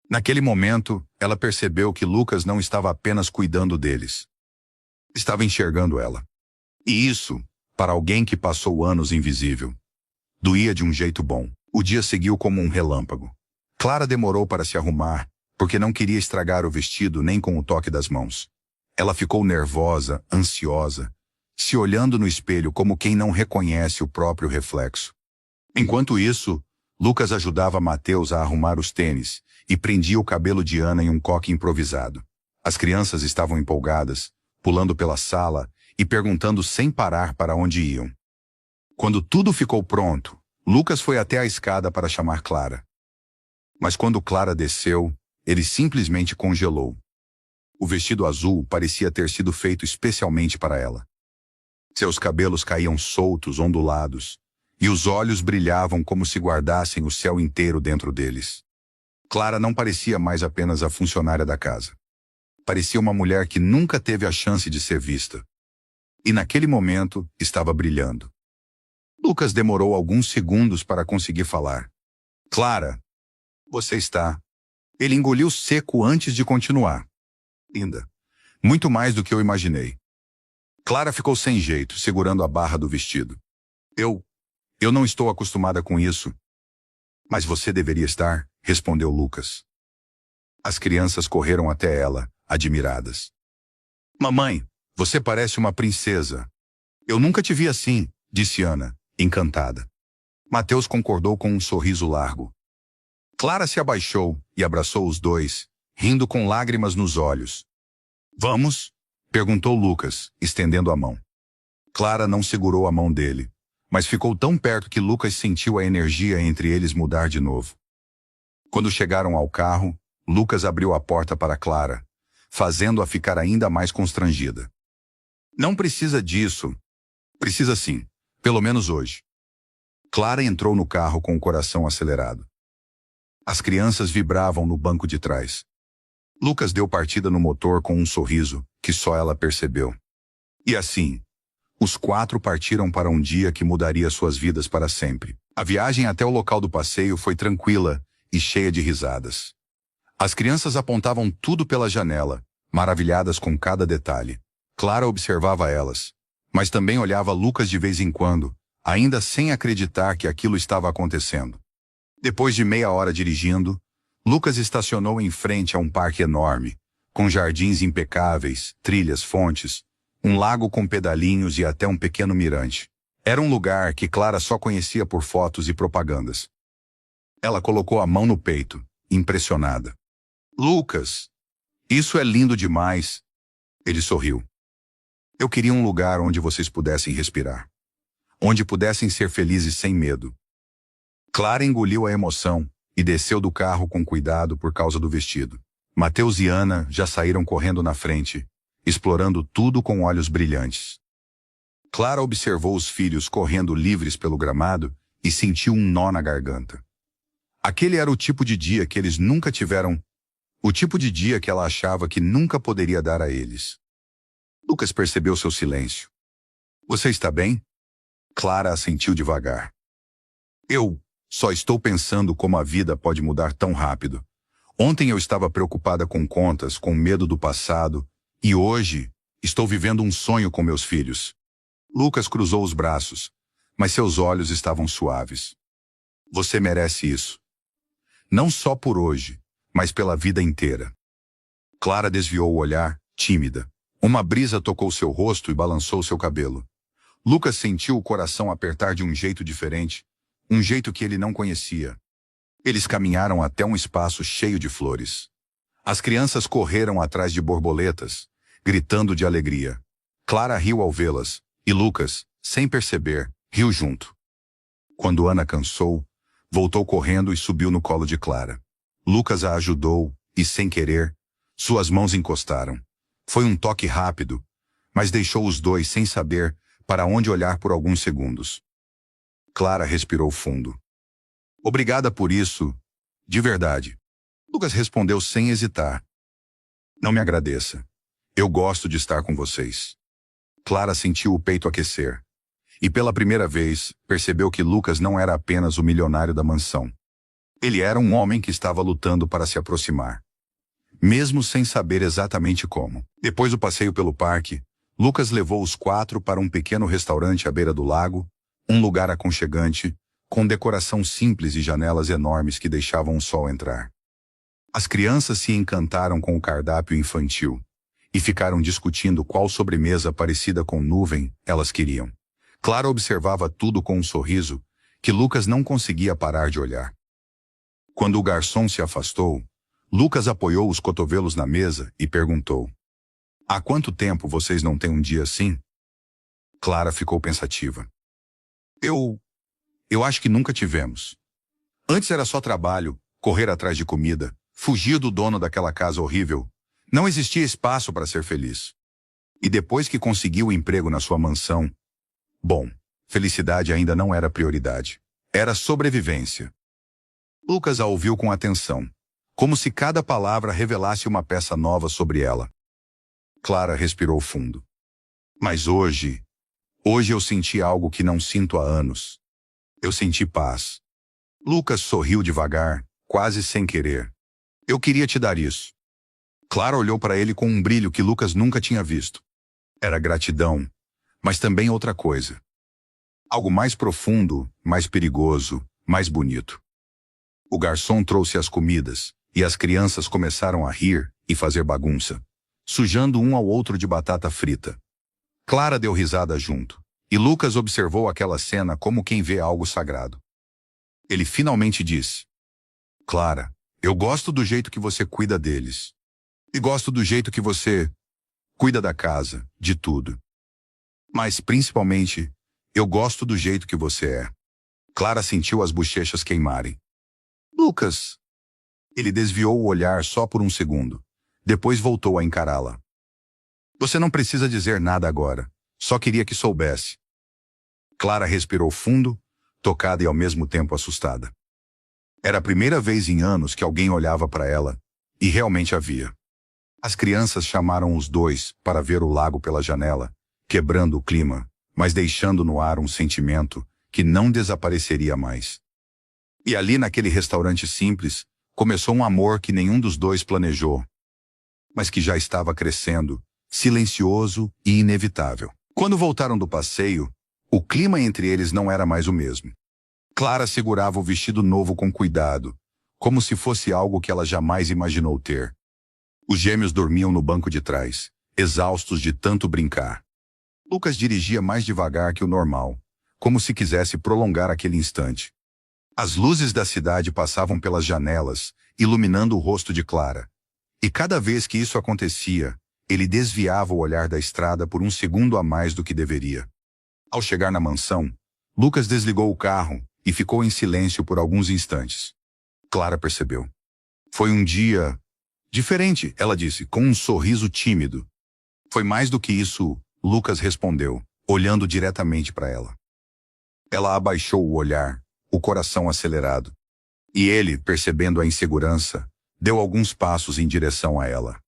Naquele momento, ela percebeu que Lucas não estava apenas cuidando deles. Estava enxergando ela. E isso, para alguém que passou anos invisível, doía de um jeito bom. O dia seguiu como um relâmpago. Clara demorou para se arrumar, porque não queria estragar o vestido nem com o toque das mãos. Ela ficou nervosa, ansiosa, se olhando no espelho como quem não reconhece o próprio reflexo. Enquanto isso, Lucas ajudava Mateus a arrumar os tênis e prendia o cabelo de Ana em um coque improvisado. As crianças estavam empolgadas, pulando pela sala e perguntando sem parar para onde iam. Quando tudo ficou pronto, Lucas foi até a escada para chamar Clara. Mas quando Clara desceu, ele simplesmente congelou. O vestido azul parecia ter sido feito especialmente para ela. Seus cabelos caíam soltos, ondulados, e os olhos brilhavam como se guardassem o céu inteiro dentro deles. Clara não parecia mais apenas a funcionária da casa. Parecia uma mulher que nunca teve a chance de ser vista. E naquele momento, estava brilhando. Lucas demorou alguns segundos para conseguir falar. Clara, você está... Ele engoliu seco antes de continuar. Linda. Muito mais do que eu imaginei. Clara ficou sem jeito, segurando a barra do vestido. Eu não estou acostumada com isso. Mas você deveria estar, respondeu Lucas. As crianças correram até ela, admiradas. Mamãe, você parece uma princesa. Eu nunca te vi assim, disse Ana, encantada. Mateus concordou com um sorriso largo. Clara se abaixou e abraçou os dois, rindo com lágrimas nos olhos. Vamos? Perguntou Lucas, estendendo a mão. Clara não segurou a mão dele, mas ficou tão perto que Lucas sentiu a energia entre eles mudar de novo. Quando chegaram ao carro, Lucas abriu a porta para Clara, fazendo-a ficar ainda mais constrangida. Não precisa disso. Precisa sim, pelo menos hoje. Clara entrou no carro com o coração acelerado. As crianças vibravam no banco de trás. Lucas deu partida no motor com um sorriso que só ela percebeu. E assim, os quatro partiram para um dia que mudaria suas vidas para sempre. A viagem até o local do passeio foi tranquila e cheia de risadas. As crianças apontavam tudo pela janela, maravilhadas com cada detalhe. Clara observava elas, mas também olhava Lucas de vez em quando, ainda sem acreditar que aquilo estava acontecendo. Depois de meia hora dirigindo, Lucas estacionou em frente a um parque enorme, com jardins impecáveis, trilhas, fontes, um lago com pedalinhos e até um pequeno mirante. Era um lugar que Clara só conhecia por fotos e propagandas. Ela colocou a mão no peito, impressionada. Lucas, isso é lindo demais. Ele sorriu. Eu queria um lugar onde vocês pudessem respirar. Onde pudessem ser felizes sem medo. Clara engoliu a emoção e desceu do carro com cuidado por causa do vestido. Mateus e Ana já saíram correndo na frente, explorando tudo com olhos brilhantes. Clara observou os filhos correndo livres pelo gramado e sentiu um nó na garganta. Aquele era o tipo de dia que eles nunca tiveram, o tipo de dia que ela achava que nunca poderia dar a eles. Lucas percebeu seu silêncio. Você está bem? Clara assentiu devagar. Eu só estou pensando como a vida pode mudar tão rápido. Ontem eu estava preocupada com contas, com medo do passado, e hoje estou vivendo um sonho com meus filhos. Lucas cruzou os braços, mas seus olhos estavam suaves. Você merece isso. Não só por hoje, mas pela vida inteira. Clara desviou o olhar, tímida. Uma brisa tocou seu rosto e balançou seu cabelo. Lucas sentiu o coração apertar de um jeito diferente, um jeito que ele não conhecia. Eles caminharam até um espaço cheio de flores. As crianças correram atrás de borboletas, gritando de alegria. Clara riu ao vê-las, e Lucas, sem perceber, riu junto. Quando Ana cansou, voltou correndo e subiu no colo de Clara. Lucas a ajudou, e sem querer, suas mãos encostaram. Foi um toque rápido, mas deixou os dois sem saber para onde olhar por alguns segundos. Clara respirou fundo. Obrigada por isso, de verdade. Lucas respondeu sem hesitar. Não me agradeça. Eu gosto de estar com vocês. Clara sentiu o peito aquecer. E pela primeira vez, percebeu que Lucas não era apenas o milionário da mansão. Ele era um homem que estava lutando para se aproximar. Mesmo sem saber exatamente como. Depois do passeio pelo parque, Lucas levou os quatro para um pequeno restaurante à beira do lago, um lugar aconchegante, com decoração simples e janelas enormes que deixavam o sol entrar. As crianças se encantaram com o cardápio infantil e ficaram discutindo qual sobremesa parecida com nuvem elas queriam. Clara observava tudo com um sorriso que Lucas não conseguia parar de olhar. Quando o garçom se afastou, Lucas apoiou os cotovelos na mesa e perguntou: Há quanto tempo vocês não têm um dia assim? Clara ficou pensativa. Eu acho que nunca tivemos. Antes era só trabalho, correr atrás de comida, fugir do dono daquela casa horrível. Não existia espaço para ser feliz. E depois que conseguiu o emprego na sua mansão, bom, felicidade ainda não era prioridade. Era sobrevivência. Lucas a ouviu com atenção, como se cada palavra revelasse uma peça nova sobre ela. Clara respirou fundo. Mas hoje eu senti algo que não sinto há anos. Eu senti paz. Lucas sorriu devagar, quase sem querer. Eu queria te dar isso. Clara olhou para ele com um brilho que Lucas nunca tinha visto. Era gratidão, mas também outra coisa. Algo mais profundo, mais perigoso, mais bonito. O garçom trouxe as comidas, e as crianças começaram a rir e fazer bagunça, sujando um ao outro de batata frita. Clara deu risada junto, e Lucas observou aquela cena como quem vê algo sagrado. Ele finalmente disse: Clara, eu gosto do jeito que você cuida deles. E gosto do jeito que você cuida da casa, de tudo. Mas, principalmente, eu gosto do jeito que você é. Clara sentiu as bochechas queimarem. Lucas! Ele desviou o olhar só por um segundo. Depois voltou a encará-la. Você não precisa dizer nada agora. Só queria que soubesse. Clara respirou fundo, tocada e ao mesmo tempo assustada. Era a primeira vez em anos que alguém olhava para ela, e realmente havia. As crianças chamaram os dois para ver o lago pela janela, quebrando o clima, mas deixando no ar um sentimento que não desapareceria mais. E ali naquele restaurante simples, começou um amor que nenhum dos dois planejou, mas que já estava crescendo, silencioso e inevitável. Quando voltaram do passeio, o clima entre eles não era mais o mesmo. Clara segurava o vestido novo com cuidado, como se fosse algo que ela jamais imaginou ter. Os gêmeos dormiam no banco de trás, exaustos de tanto brincar. Lucas dirigia mais devagar que o normal, como se quisesse prolongar aquele instante. As luzes da cidade passavam pelas janelas, iluminando o rosto de Clara. E cada vez que isso acontecia, ele desviava o olhar da estrada por um segundo a mais do que deveria. Ao chegar na mansão, Lucas desligou o carro e ficou em silêncio por alguns instantes. Clara percebeu. Foi um dia diferente, ela disse, com um sorriso tímido. Foi mais do que isso, Lucas respondeu, olhando diretamente para ela. Ela abaixou o olhar, o coração acelerado. E ele, percebendo a insegurança, deu alguns passos em direção a ela.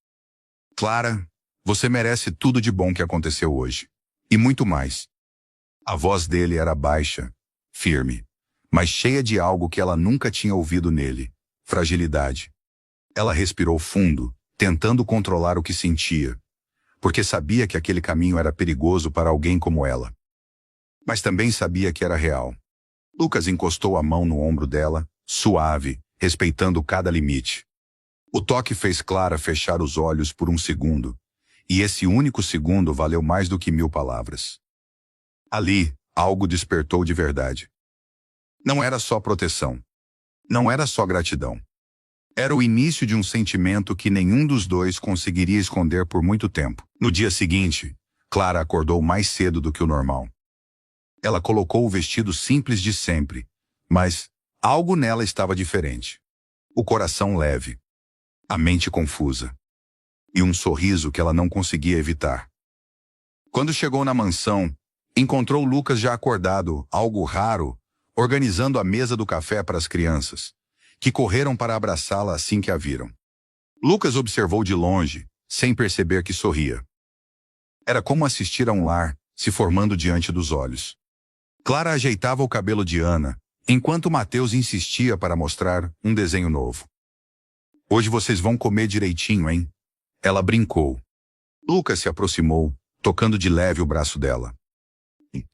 Clara, você merece tudo de bom que aconteceu hoje. E muito mais. A voz dele era baixa, firme, mas cheia de algo que ela nunca tinha ouvido nele: fragilidade. Ela respirou fundo, tentando controlar o que sentia, porque sabia que aquele caminho era perigoso para alguém como ela. Mas também sabia que era real. Lucas encostou a mão no ombro dela, suave, respeitando cada limite. O toque fez Clara fechar os olhos por um segundo, e esse único segundo valeu mais do que 1000 palavras. Ali, algo despertou de verdade. Não era só proteção. Não era só gratidão. Era o início de um sentimento que nenhum dos dois conseguiria esconder por muito tempo. No dia seguinte, Clara acordou mais cedo do que o normal. Ela colocou o vestido simples de sempre, mas algo nela estava diferente. O coração leve, a mente confusa, e um sorriso que ela não conseguia evitar. Quando chegou na mansão, encontrou Lucas já acordado, algo raro, organizando a mesa do café para as crianças, que correram para abraçá-la assim que a viram. Lucas observou de longe, sem perceber que sorria. Era como assistir a um lar se formando diante dos olhos. Clara ajeitava o cabelo de Ana, enquanto Mateus insistia para mostrar um desenho novo. Hoje vocês vão comer direitinho, hein? Ela brincou. Lucas se aproximou, tocando de leve o braço dela.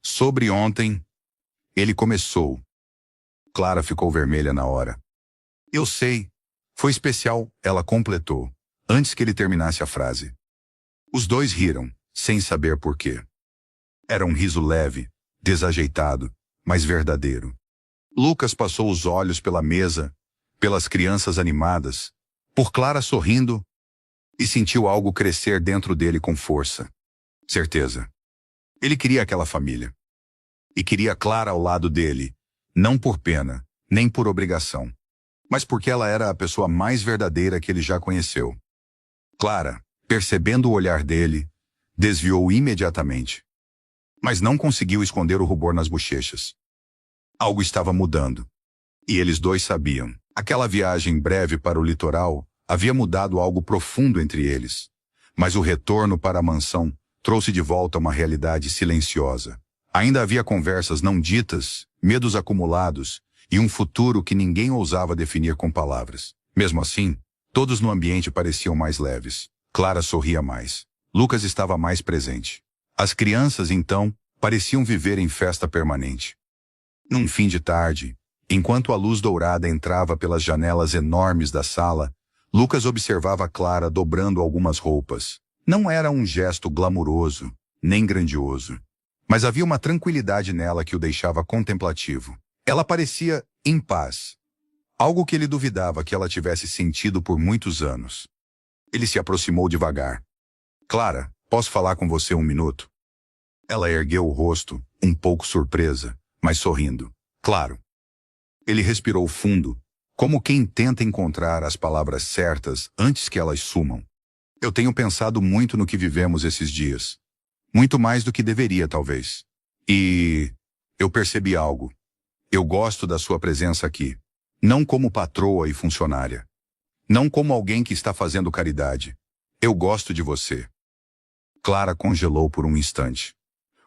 Sobre ontem, ele começou. Clara ficou vermelha na hora. Eu sei. Foi especial, ela completou, antes que ele terminasse a frase. Os dois riram, sem saber por quê. Era um riso leve, desajeitado, mas verdadeiro. Lucas passou os olhos pela mesa, pelas crianças animadas, por Clara sorrindo, e sentiu algo crescer dentro dele com força. Certeza. Ele queria aquela família. E queria Clara ao lado dele, não por pena, nem por obrigação, mas porque ela era a pessoa mais verdadeira que ele já conheceu. Clara, percebendo o olhar dele, desviou imediatamente. Mas não conseguiu esconder o rubor nas bochechas. Algo estava mudando. E eles dois sabiam. Aquela viagem breve para o litoral havia mudado algo profundo entre eles. Mas o retorno para a mansão trouxe de volta uma realidade silenciosa. Ainda havia conversas não ditas, medos acumulados e um futuro que ninguém ousava definir com palavras. Mesmo assim, todos no ambiente pareciam mais leves. Clara sorria mais. Lucas estava mais presente. As crianças, então, pareciam viver em festa permanente. Num fim de tarde, enquanto a luz dourada entrava pelas janelas enormes da sala, Lucas observava Clara dobrando algumas roupas. Não era um gesto glamuroso, nem grandioso. Mas havia uma tranquilidade nela que o deixava contemplativo. Ela parecia em paz. Algo que ele duvidava que ela tivesse sentido por muitos anos. Ele se aproximou devagar. Clara, posso falar com você um minuto? Ela ergueu o rosto, um pouco surpresa, mas sorrindo. Claro. Ele respirou fundo, como quem tenta encontrar as palavras certas antes que elas sumam. Eu tenho pensado muito no que vivemos esses dias. Muito mais do que deveria, talvez. E eu percebi algo. Eu gosto da sua presença aqui. Não como patroa e funcionária. Não como alguém que está fazendo caridade. Eu gosto de você. Clara congelou por um instante.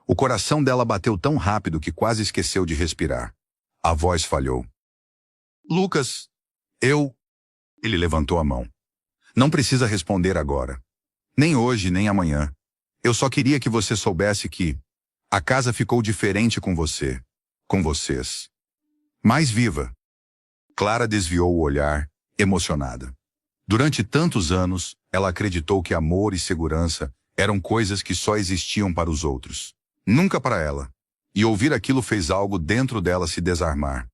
O coração dela bateu tão rápido que quase esqueceu de respirar. A voz falhou. Lucas, eu... Ele levantou a mão. Não precisa responder agora. Nem hoje, nem amanhã. Eu só queria que você soubesse que a casa ficou diferente com você, com vocês. Mais viva. Clara desviou o olhar, emocionada. Durante tantos anos, ela acreditou que amor e segurança eram coisas que só existiam para os outros. Nunca para ela. E ouvir aquilo fez algo dentro dela se desarmar.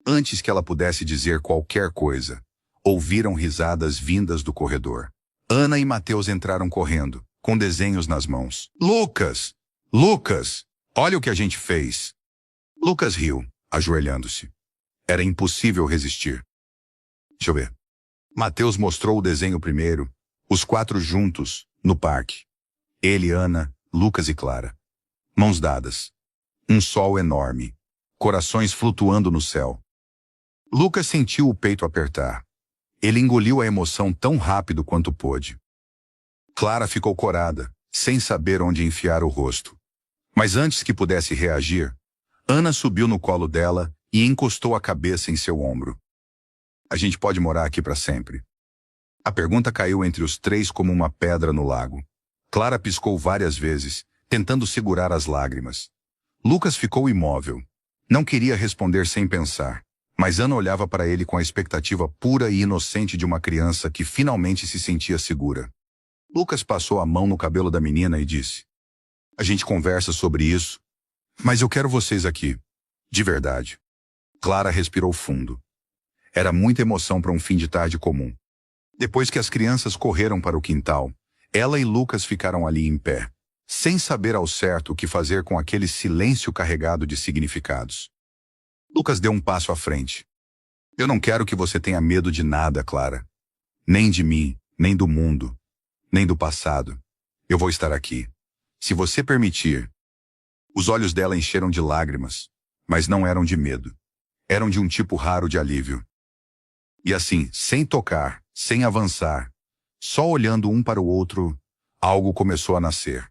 Antes que ela pudesse dizer qualquer coisa, ouviram risadas vindas do corredor. Ana e Mateus entraram correndo, com desenhos nas mãos. Lucas! Lucas! Olha o que a gente fez! Lucas riu, ajoelhando-se. Era impossível resistir. Deixa eu ver. Mateus mostrou o desenho primeiro, os quatro juntos, no parque. Ele, Ana, Lucas e Clara. Mãos dadas. Um sol enorme. Corações flutuando no céu. Lucas sentiu o peito apertar. Ele engoliu a emoção tão rápido quanto pôde. Clara ficou corada, sem saber onde enfiar o rosto. Mas antes que pudesse reagir, Ana subiu no colo dela e encostou a cabeça em seu ombro. A gente pode morar aqui para sempre. A pergunta caiu entre os três como uma pedra no lago. Clara piscou várias vezes, tentando segurar as lágrimas. Lucas ficou imóvel. Não queria responder sem pensar, mas Ana olhava para ele com a expectativa pura e inocente de uma criança que finalmente se sentia segura. Lucas passou a mão no cabelo da menina e disse: A gente conversa sobre isso, mas eu quero vocês aqui, de verdade. Clara respirou fundo. Era muita emoção para um fim de tarde comum. Depois que as crianças correram para o quintal, ela e Lucas ficaram ali em pé, sem saber ao certo o que fazer com aquele silêncio carregado de significados. Lucas deu um passo à frente. Eu não quero que você tenha medo de nada, Clara. Nem de mim, nem do mundo, nem do passado. Eu vou estar aqui. Se você permitir. Os olhos dela encheram de lágrimas, mas não eram de medo. Eram de um tipo raro de alívio. E assim, sem tocar, sem avançar, só olhando um para o outro, algo começou a nascer.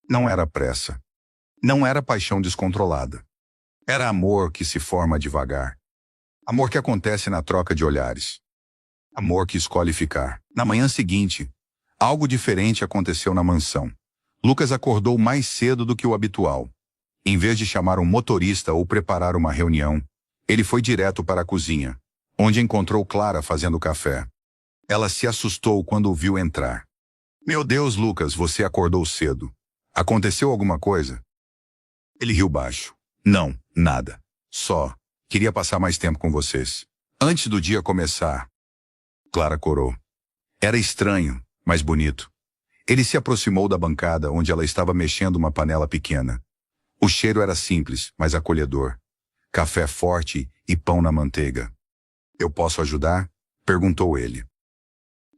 Não era pressa. Não era paixão descontrolada. Era amor que se forma devagar. Amor que acontece na troca de olhares. Amor que escolhe ficar. Na manhã seguinte, algo diferente aconteceu na mansão. Lucas acordou mais cedo do que o habitual. Em vez de chamar um motorista ou preparar uma reunião, ele foi direto para a cozinha, onde encontrou Clara fazendo café. Ela se assustou quando o viu entrar. Meu Deus, Lucas, você acordou cedo. Aconteceu alguma coisa? Ele riu baixo. Não, nada. Só queria passar mais tempo com vocês. Antes do dia começar. Clara corou. Era estranho, mas bonito. Ele se aproximou da bancada onde ela estava mexendo uma panela pequena. O cheiro era simples, mas acolhedor. Café forte e pão na manteiga. "Eu posso ajudar?" perguntou ele.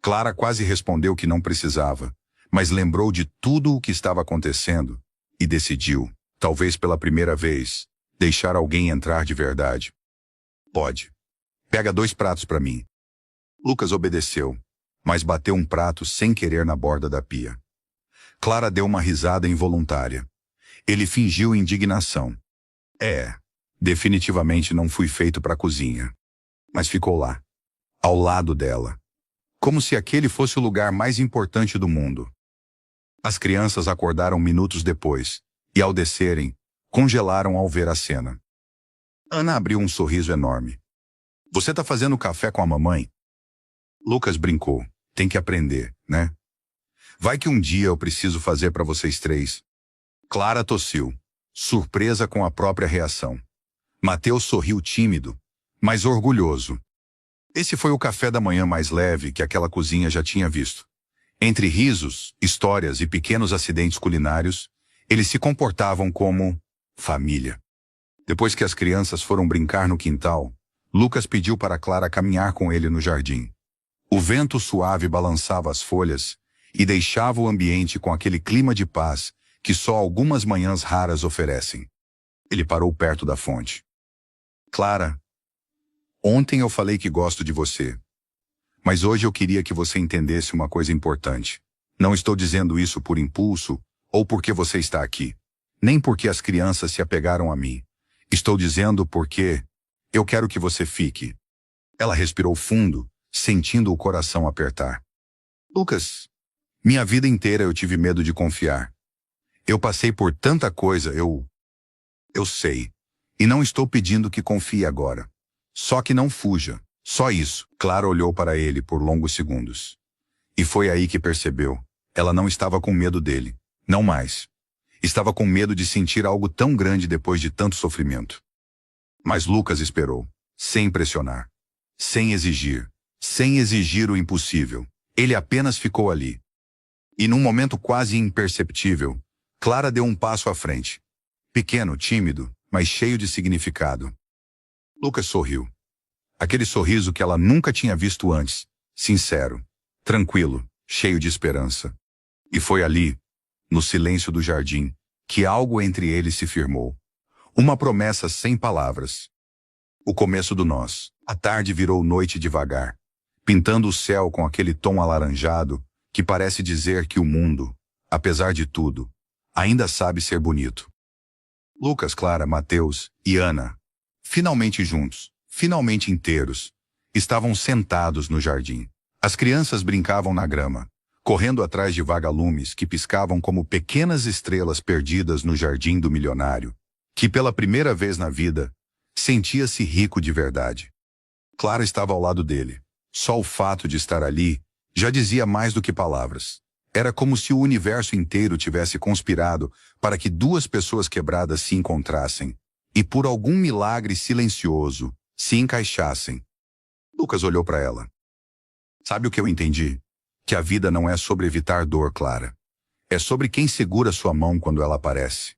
Clara quase respondeu que não precisava, mas lembrou de tudo o que estava acontecendo e decidiu, talvez pela primeira vez, deixar alguém entrar de verdade. "Pode. Pega 2 pratos para mim." Lucas obedeceu, mas bateu um prato sem querer na borda da pia. Clara deu uma risada involuntária. Ele fingiu indignação. Definitivamente não fui feito para a cozinha." Mas ficou lá, ao lado dela, como se aquele fosse o lugar mais importante do mundo. As crianças acordaram minutos depois, e ao descerem, congelaram ao ver a cena. Ana abriu um sorriso enorme. "Você tá fazendo café com a mamãe?" Lucas brincou. "Tem que aprender, né? Vai que um dia eu preciso fazer para vocês 3. Clara tossiu, surpresa com a própria reação. Mateus sorriu tímido, mas orgulhoso. Esse foi o café da manhã mais leve que aquela cozinha já tinha visto. Entre risos, histórias e pequenos acidentes culinários, eles se comportavam como família. Depois que as crianças foram brincar no quintal, Lucas pediu para Clara caminhar com ele no jardim. O vento suave balançava as folhas e deixava o ambiente com aquele clima de paz que só algumas manhãs raras oferecem. Ele parou perto da fonte. "Clara, ontem eu falei que gosto de você. Mas hoje eu queria que você entendesse uma coisa importante. Não estou dizendo isso por impulso ou porque você está aqui. Nem porque as crianças se apegaram a mim. Estou dizendo porque eu quero que você fique." Ela respirou fundo, sentindo o coração apertar. "Lucas, minha vida inteira eu tive medo de confiar. Eu passei por tanta coisa, eu sei. E não estou pedindo que confie agora. Só que não fuja. Só isso." Clara olhou para ele por longos segundos. E foi aí que percebeu. Ela não estava com medo dele. Não mais. Estava com medo de sentir algo tão grande depois de tanto sofrimento. Mas Lucas esperou, sem pressionar, sem exigir o impossível. Ele apenas ficou ali. E num momento quase imperceptível, Clara deu um passo à frente. Pequeno, tímido, mas cheio de significado. Lucas sorriu. Aquele sorriso que ela nunca tinha visto antes, sincero, tranquilo, cheio de esperança. E foi ali, no silêncio do jardim, que algo entre eles se firmou. Uma promessa sem palavras. O começo do nós. A tarde virou noite devagar, pintando o céu com aquele tom alaranjado que parece dizer que o mundo, apesar de tudo, ainda sabe ser bonito. Lucas, Clara, Mateus e Ana, finalmente juntos, finalmente inteiros, estavam sentados no jardim. As crianças brincavam na grama, correndo atrás de vagalumes que piscavam como pequenas estrelas perdidas no jardim do milionário, que pela primeira vez na vida, sentia-se rico de verdade. Clara estava ao lado dele. Só o fato de estar ali já dizia mais do que palavras. Era como se o universo inteiro tivesse conspirado para que 2 pessoas quebradas se encontrassem e por algum milagre silencioso se encaixassem. Lucas olhou para ela. "Sabe o que eu entendi? Que a vida não é sobre evitar dor, Clara. É sobre quem segura sua mão quando ela aparece."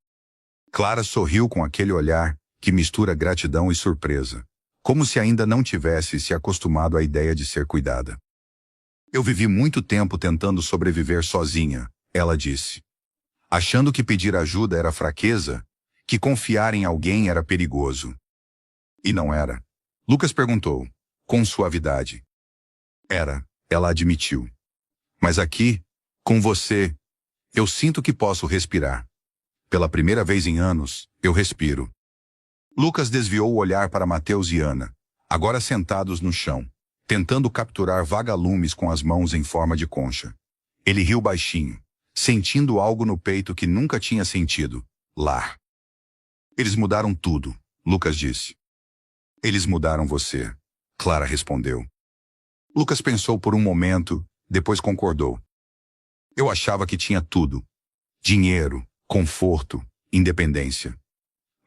Clara sorriu com aquele olhar que mistura gratidão e surpresa, como se ainda não tivesse se acostumado à ideia de ser cuidada. "Eu vivi muito tempo tentando sobreviver sozinha," ela disse, achando que pedir ajuda era fraqueza, que confiar em alguém era perigoso. E não era. Lucas perguntou, com suavidade. "Era," ela admitiu. "Mas aqui, com você, eu sinto que posso respirar. Pela primeira vez em anos, eu respiro." Lucas desviou o olhar para Mateus e Ana, agora sentados no chão, tentando capturar vagalumes com as mãos em forma de concha. Ele riu baixinho, sentindo algo no peito que nunca tinha sentido. Lar. "Eles mudaram tudo," Lucas disse. "Eles mudaram você," Clara respondeu. Lucas pensou por um momento, depois concordou. "Eu achava que tinha tudo. Dinheiro, conforto, independência.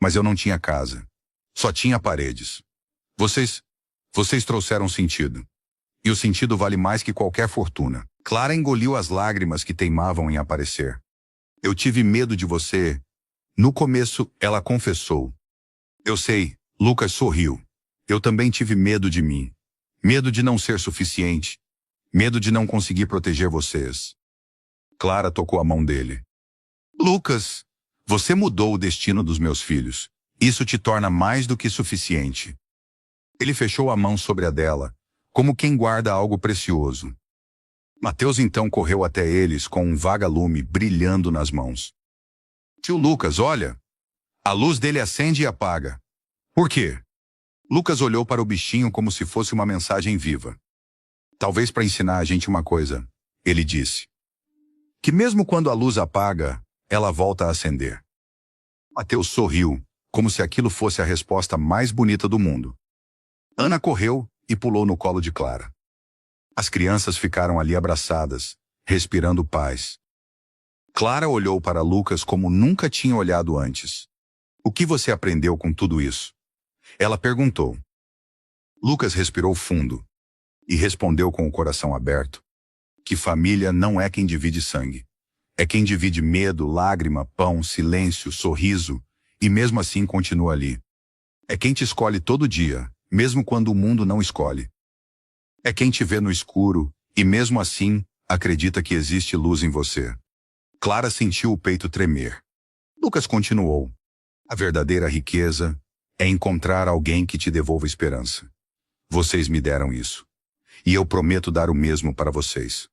Mas eu não tinha casa. Só tinha paredes. Vocês trouxeram sentido. E o sentido vale mais que qualquer fortuna." Clara engoliu as lágrimas que teimavam em aparecer. Eu tive medo de você. No começo, ela confessou. Eu sei, Lucas sorriu. Eu também tive medo de mim. Medo de não ser suficiente. Medo de não conseguir proteger vocês. Clara tocou a mão dele. Lucas, você mudou o destino dos meus filhos. Isso te torna mais do que suficiente. Ele fechou a mão sobre a dela, como quem guarda algo precioso. Mateus então correu até eles com um vagalume brilhando nas mãos. Tio Lucas, olha. A luz dele acende e apaga. Por quê? Lucas olhou para o bichinho como se fosse uma mensagem viva. Talvez para ensinar a gente uma coisa, ele disse. Que mesmo quando a luz apaga, ela volta a acender. Mateus sorriu, como se aquilo fosse a resposta mais bonita do mundo. Ana correu e pulou no colo de Clara. As crianças ficaram ali abraçadas, respirando paz. Clara olhou para Lucas como nunca tinha olhado antes. O que você aprendeu com tudo isso? Ela perguntou. Lucas respirou fundo e respondeu com o coração aberto que família não é quem divide sangue. É quem divide medo, lágrima, pão, silêncio, sorriso e mesmo assim continua ali. É quem te escolhe todo dia, mesmo quando o mundo não escolhe. É quem te vê no escuro e mesmo assim acredita que existe luz em você. Clara sentiu o peito tremer. Lucas continuou. A verdadeira riqueza é encontrar alguém que te devolva esperança. Vocês me deram isso. E eu prometo dar o mesmo para vocês.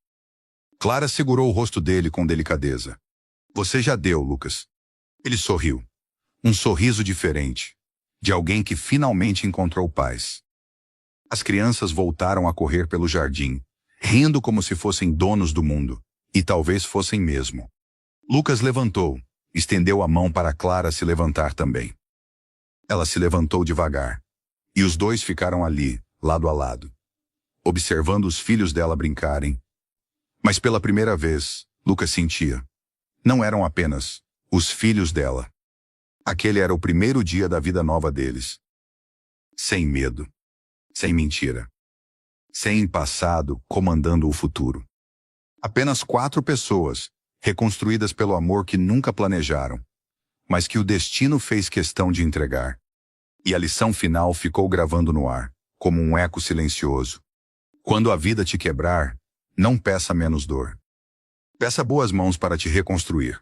Clara segurou o rosto dele com delicadeza. Você já deu, Lucas. Ele sorriu. Um sorriso diferente, de alguém que finalmente encontrou paz. As crianças voltaram a correr pelo jardim, rindo como se fossem donos do mundo, e talvez fossem mesmo. Lucas levantou, estendeu a mão para Clara se levantar também. Ela se levantou devagar, e os dois ficaram ali, lado a lado, observando os filhos dela brincarem. Mas pela primeira vez, Lucas sentia. Não eram apenas os filhos dela. Aquele era o primeiro dia da vida nova deles. Sem medo. Sem mentira. Sem passado comandando o futuro. Apenas 4 pessoas, reconstruídas pelo amor que nunca planejaram, mas que o destino fez questão de entregar. E a lição final ficou gravando no ar, como um eco silencioso. Quando a vida te quebrar, não peça menos dor. Peça boas mãos para te reconstruir.